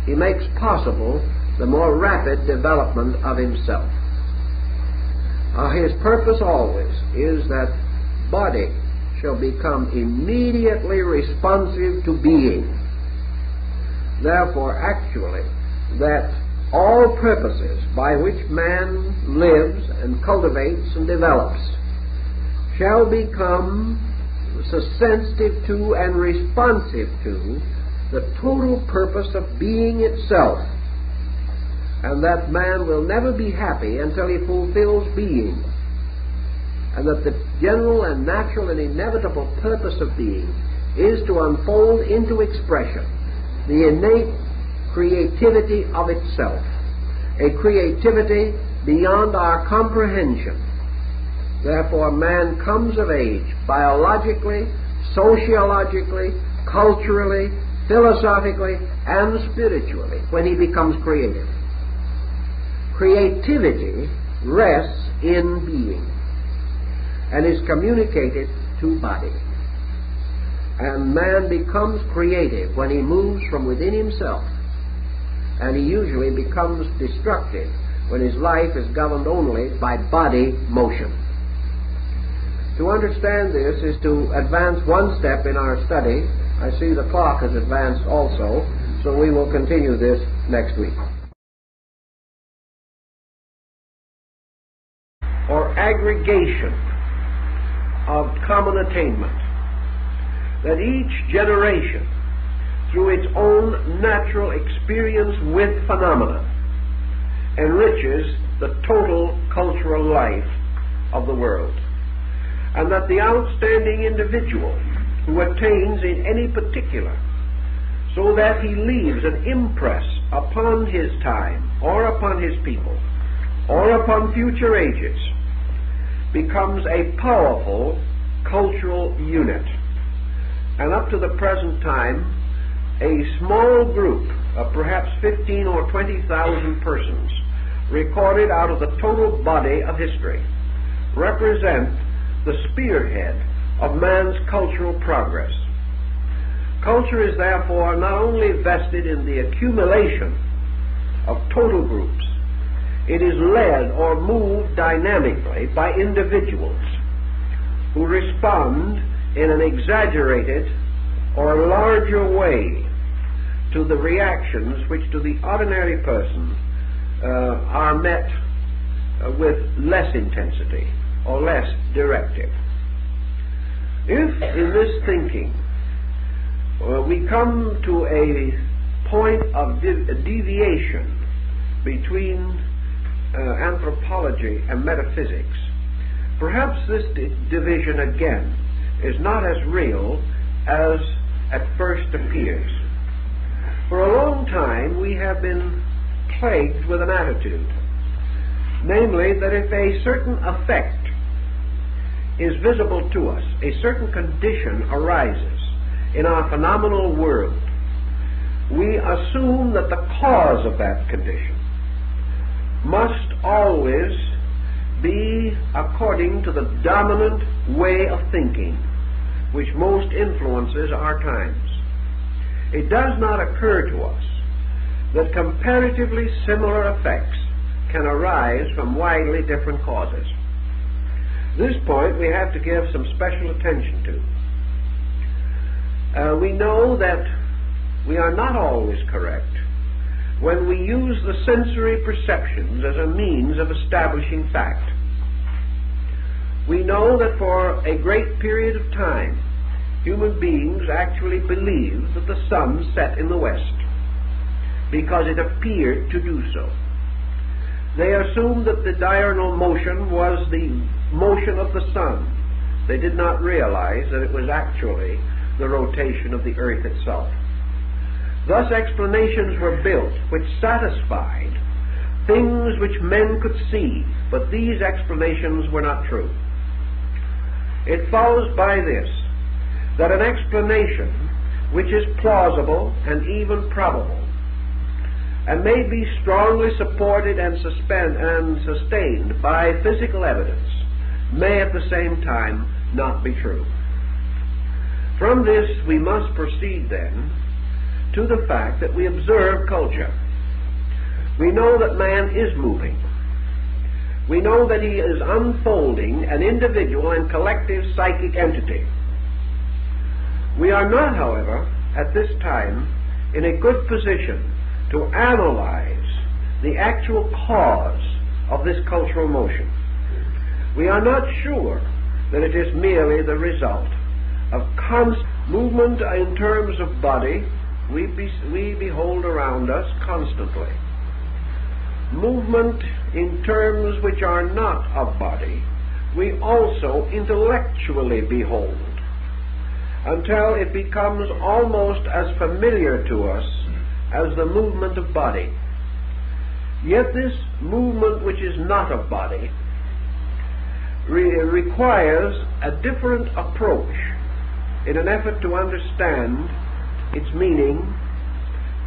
he makes possible the more rapid development of himself. His purpose always is that body shall become immediately responsive to being. Therefore, actually, that all purposes by which man lives and cultivates and develops shall become sensitive to and responsive to the total purpose of being itself, and that man will never be happy until he fulfills being, and that the general and natural and inevitable purpose of being is to unfold into expression the innate creativity of itself, a creativity beyond our comprehension. Therefore, man comes of age biologically, sociologically, culturally, philosophically, and spiritually when he becomes creative. Creativity rests in being and is communicated to body. And man becomes creative when he moves from within himself, and he usually becomes destructive when his life is governed only by body motion. To understand this is to advance one step in our study. I see the clock has advanced also, so we will continue this next week. Or aggregation of common attainment, that each generation, through its own natural experience with phenomena, enriches the total cultural life of the world, and that the outstanding individual who attains in any particular, so that he leaves an impress upon his time, or upon his people, or upon future ages, becomes a powerful cultural unit. And up to the present time, a small group of perhaps 15 or 20,000 persons, recorded out of the total body of history, represent the spearhead of man's cultural progress. Culture is therefore not only vested in the accumulation of total groups, it is led or moved dynamically by individuals who respond in an exaggerated or larger way to the reactions which to the ordinary person are met with less intensity or less directive. If in this thinking we come to a point of deviation between anthropology and metaphysics, perhaps this division again is not as real as at first appears. For a long time we have been plagued with an attitude, namely that if a certain effect is visible to us, a certain condition arises in our phenomenal world, we assume that the cause of that condition must always be according to the dominant way of thinking which most influences our times. It does not occur to us that comparatively similar effects can arise from widely different causes. This point we have to give some special attention to. we know that we are not always correct when we use the sensory perceptions as a means of establishing fact. We know that for a great period of time, human beings actually believed that the sun set in the west because it appeared to do so. They assumed that the diurnal motion was the motion of the sun. They did not realize that it was actually the rotation of the earth itself. Thus explanations were built which satisfied things which men could see, but these explanations were not true. It follows by this that an explanation which is plausible and even probable and may be strongly supported and sustained by physical evidence may at the same time not be true. From this we must proceed then to the fact that we observe culture. We know that man is moving. We know that he is unfolding an individual and collective psychic entity. We are not, however, at this time in a good position to analyze the actual cause of this cultural motion. We are not sure that it is merely the result of constant movement in terms of body. We behold around us constantly movement in terms which are not of body. We also intellectually behold until it becomes almost as familiar to us as the movement of body. Yet this movement which is not of body requires a different approach in an effort to understand its meaning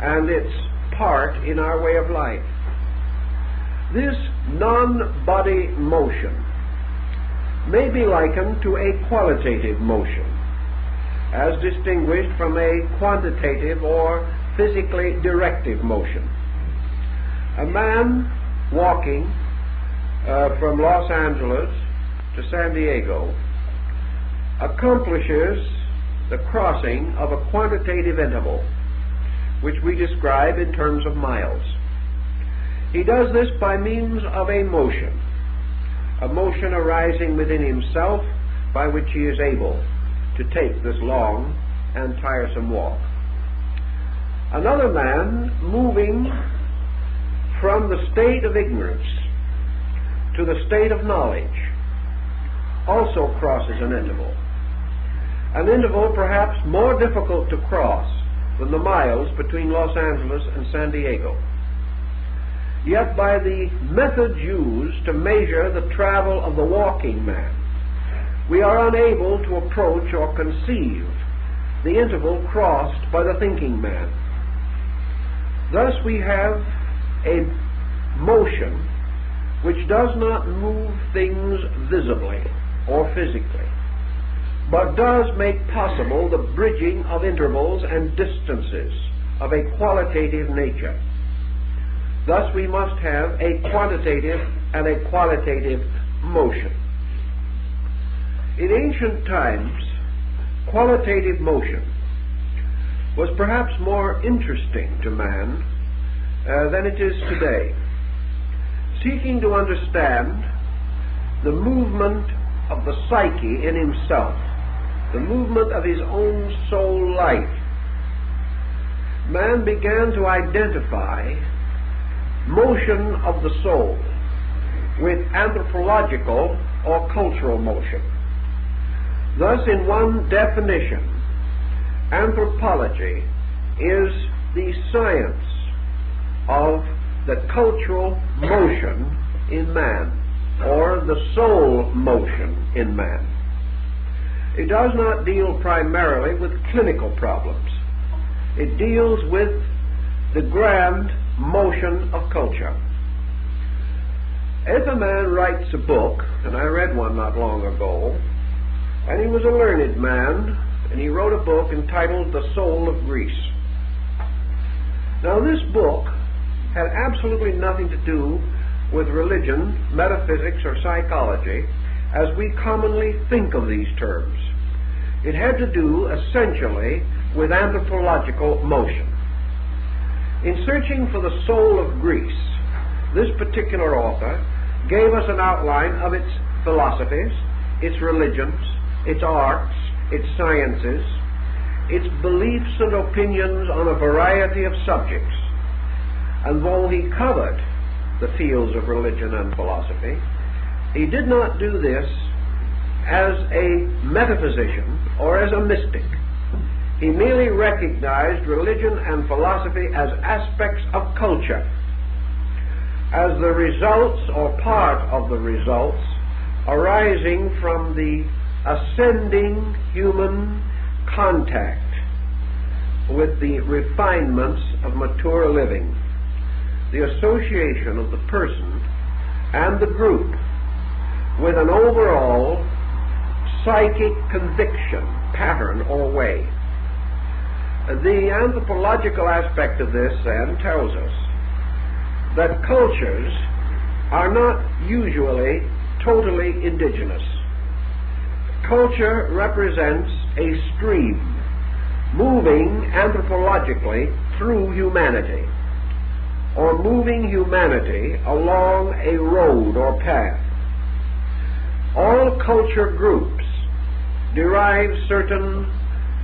and its part in our way of life. This non-body motion may be likened to a qualitative motion, as distinguished from a quantitative or physically directive motion. A man walking from Los Angeles to San Diego accomplishes the crossing of a quantitative interval, which we describe in terms of miles. He does this by means of a motion arising within himself by which he is able to take this long and tiresome walk. Another man moving from the state of ignorance to the state of knowledge also crosses an interval perhaps more difficult to cross than the miles between Los Angeles and San Diego. Yet by the methods used to measure the travel of the walking man, we are unable to approach or conceive the interval crossed by the thinking man. Thus we have a motion which does not move things visibly or physically, but does make possible the bridging of intervals and distances of a qualitative nature. Thus we must have a quantitative and a qualitative motion. In ancient times, qualitative motion was perhaps more interesting to man than it is today. Seeking to understand the movement of the psyche in himself, the movement of his own soul life, man began to identify motion of the soul with anthropological or cultural motion. Thus, in one definition, anthropology is the science of the cultural motion in man, or the soul motion in man. It does not deal primarily with clinical problems. It deals with the grand motion of culture. If a man writes a book, and I read one not long ago, and he was a learned man, and he wrote a book entitled The Soul of Greece. Now this book had absolutely nothing to do with religion, metaphysics, or psychology, as we commonly think of these terms. It had to do essentially with anthropological motion. In searching for the soul of Greece, this particular author gave us an outline of its philosophies, its religions, its arts, its sciences, its beliefs and opinions on a variety of subjects. And though he covered the fields of religion and philosophy, he did not do this as a metaphysician or as a mystic. He merely recognized religion and philosophy as aspects of culture, as the results or part of the results arising from the ascending human contact with the refinements of mature living, the association of the person and the group with an overall psychic conviction, pattern, or way. The anthropological aspect of this, then, tells us that cultures are not usually totally indigenous. Culture represents a stream moving anthropologically through humanity, or moving humanity along a road or path. All culture groups derive certain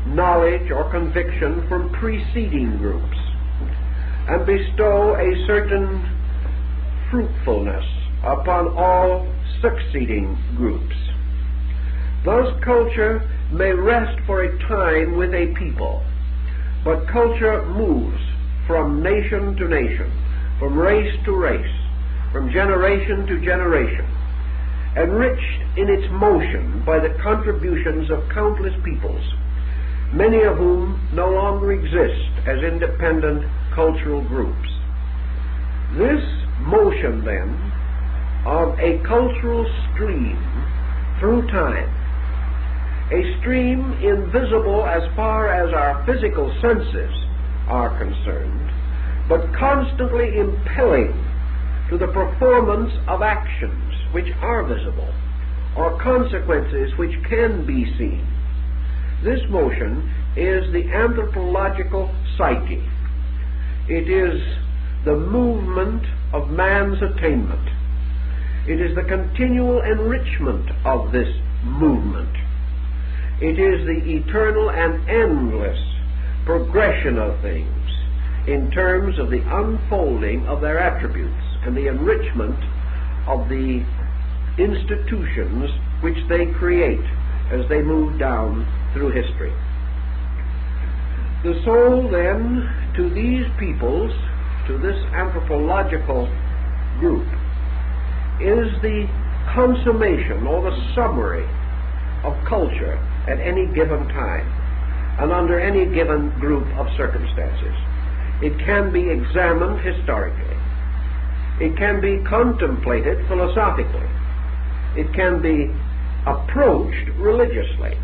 knowledge or conviction from preceding groups and bestow a certain fruitfulness upon all succeeding groups. Thus, culture may rest for a time with a people, but culture moves from nation to nation, from race to race, from generation to generation, enriched in its motion by the contributions of countless peoples, many of whom no longer exist as independent cultural groups. This motion, then, of a cultural stream through time, a stream invisible as far as our physical senses are concerned, but constantly impelling to the performance of actions which are visible, or consequences which can be seen. This motion is the anthropological psyche. It is the movement of man's attainment. It is the continual enrichment of this movement. It is the eternal and endless progression of things in terms of the unfolding of their attributes and the enrichment of the institutions which they create as they move down through history. The soul, then, to these peoples, to this anthropological group, is the consummation or the summary of culture at any given time and under any given group of circumstances. It can be examined historically. It can be contemplated philosophically. It can be approached religiously.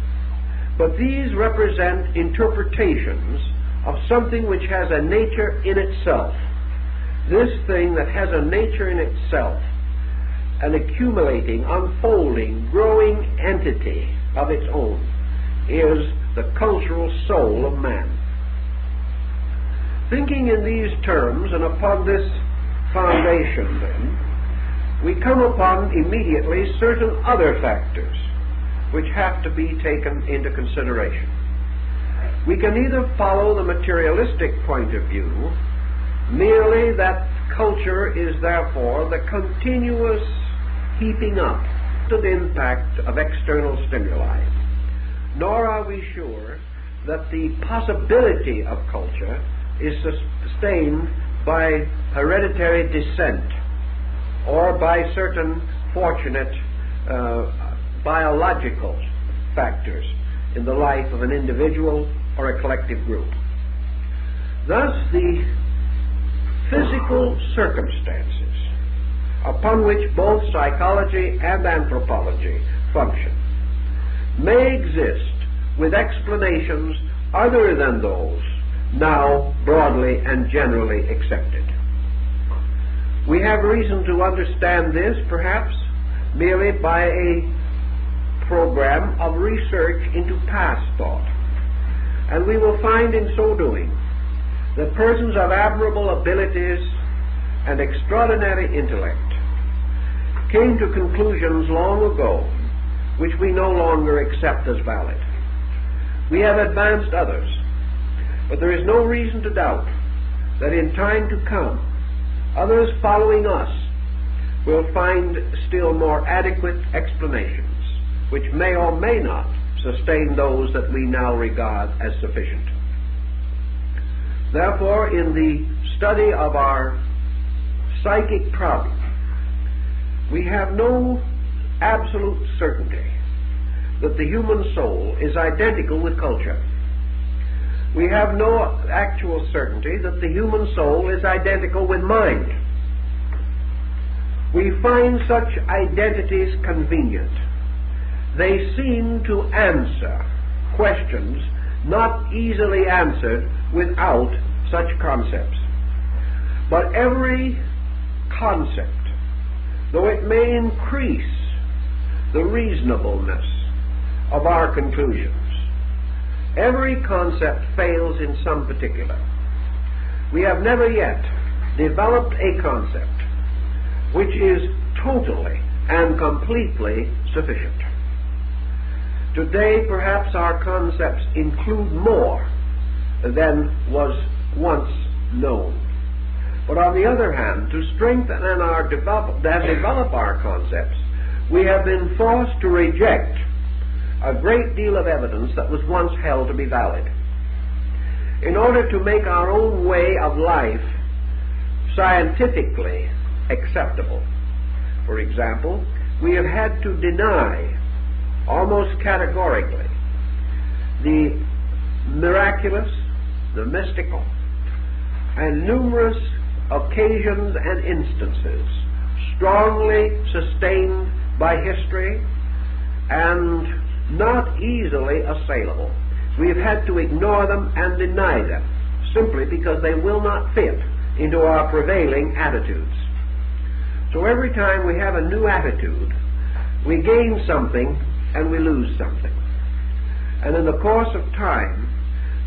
But these represent interpretations of something which has a nature in itself. This thing that has a nature in itself, an accumulating, unfolding, growing entity of its own, is the cultural soul of man. Thinking in these terms and upon this foundation, then, we come upon immediately certain other factors which have to be taken into consideration. We can either follow the materialistic point of view, merely that culture is therefore the continuous heaping up to the impact of external stimuli, nor are we sure that the possibility of culture is sustained by hereditary descent or by certain fortunate biological factors in the life of an individual or a collective group. Thus, the physical circumstances upon which both psychology and anthropology function may exist with explanations other than those now broadly and generally accepted. We have reason to understand this, perhaps, merely by a program of research into past thought. And we will find in so doing that persons of admirable abilities and extraordinary intellect came to conclusions long ago which we no longer accept as valid. We have advanced others, but there is no reason to doubt that in time to come, others following us will find still more adequate explanations, which may or may not sustain those that we now regard as sufficient. Therefore, in the study of our psychic problem, we have no absolute certainty that the human soul is identical with culture. We have no actual certainty that the human soul is identical with mind. We find such identities convenient. They seem to answer questions not easily answered without such concepts. But every concept, though it may increase the reasonableness of our conclusions, every concept fails in some particular. We have never yet developed a concept which is totally and completely sufficient. Today, perhaps our concepts include more than was once known. But on the other hand, to strengthen and develop our concepts, we have been forced to reject a great deal of evidence that was once held to be valid. In order to make our own way of life scientifically acceptable, for example, we have had to deny almost categorically the miraculous, the mystical, and numerous occasions and instances strongly sustained by history and not easily assailable. We have had to ignore them and deny them simply because they will not fit into our prevailing attitudes. So every time we have a new attitude, we gain something and we lose something. And in the course of time,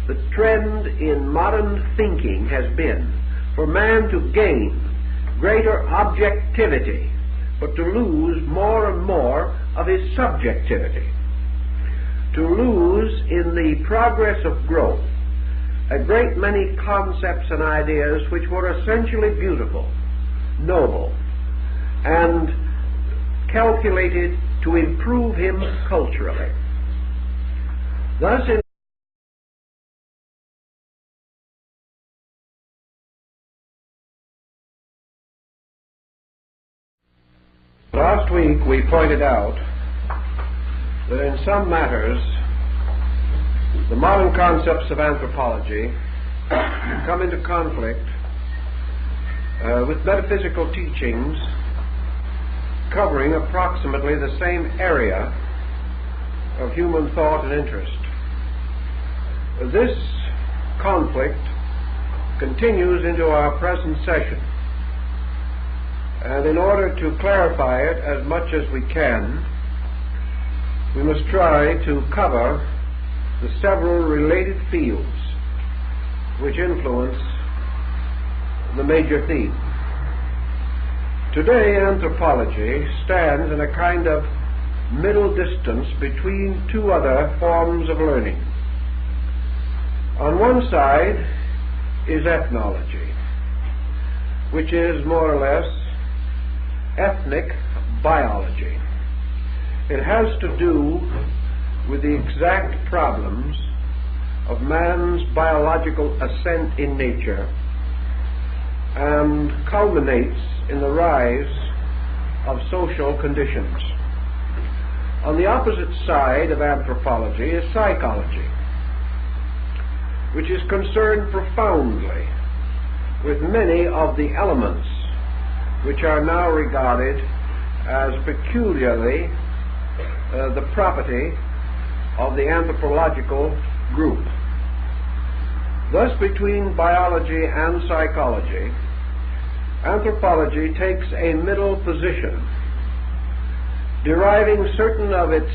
the trend in modern thinking has been for man to gain greater objectivity, but to lose more and more of his subjectivity. To lose in the progress of growth a great many concepts and ideas which were essentially beautiful, noble, and calculated to improve him culturally. Thus, last week we pointed out that in some matters the modern concepts of anthropology come into conflict with metaphysical teachings covering approximately the same area of human thought and interest. This conflict continues into our present session, and in order to clarify it as much as we can, we must try to cover the several related fields which influence the major theme. Today, anthropology stands in a kind of middle distance between two other forms of learning. On one side is ethnology, which is more or less ethnic biology. It has to do with the exact problems of man's biological ascent in nature and culminates in the rise of social conditions. On the opposite side of anthropology is psychology, which is concerned profoundly with many of the elements which are now regarded as peculiarly the property of the anthropological group. Thus, between biology and psychology, anthropology takes a middle position, deriving certain of its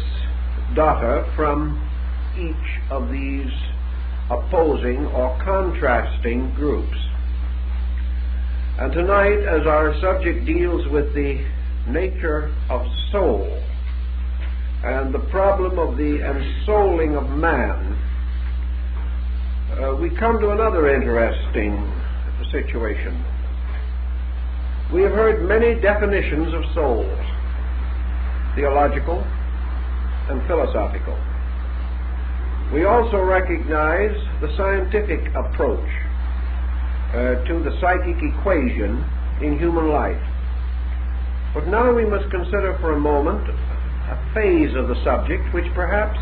data from each of these opposing or contrasting groups. And tonight, as our subject deals with the nature of soul and the problem of the ensouling of man, we come to another interesting situation. We have heard many definitions of souls, theological and philosophical. We also recognize the scientific approach to the psychic equation in human life. But now we must consider for a moment a phase of the subject which perhaps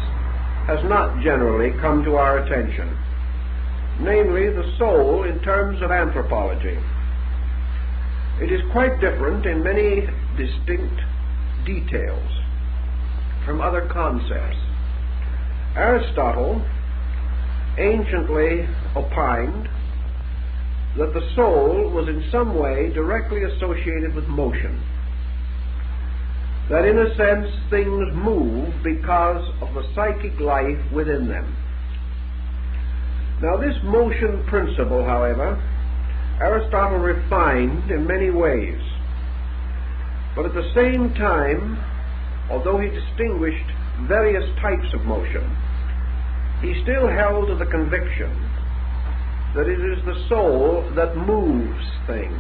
has not generally come to our attention, namely the soul in terms of anthropology. It is quite different in many distinct details from other concepts. Aristotle anciently opined that the soul was in some way directly associated with motion, that in a sense things move because of the psychic life within them. Now this motion principle, however, Aristotle refined in many ways, but at the same time, although he distinguished various types of motion, he still held to the conviction that it is the soul that moves things,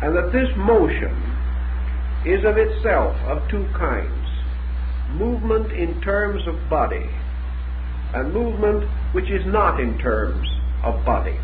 and that this motion is of itself of two kinds: movement in terms of body, and movement which is not in terms of body.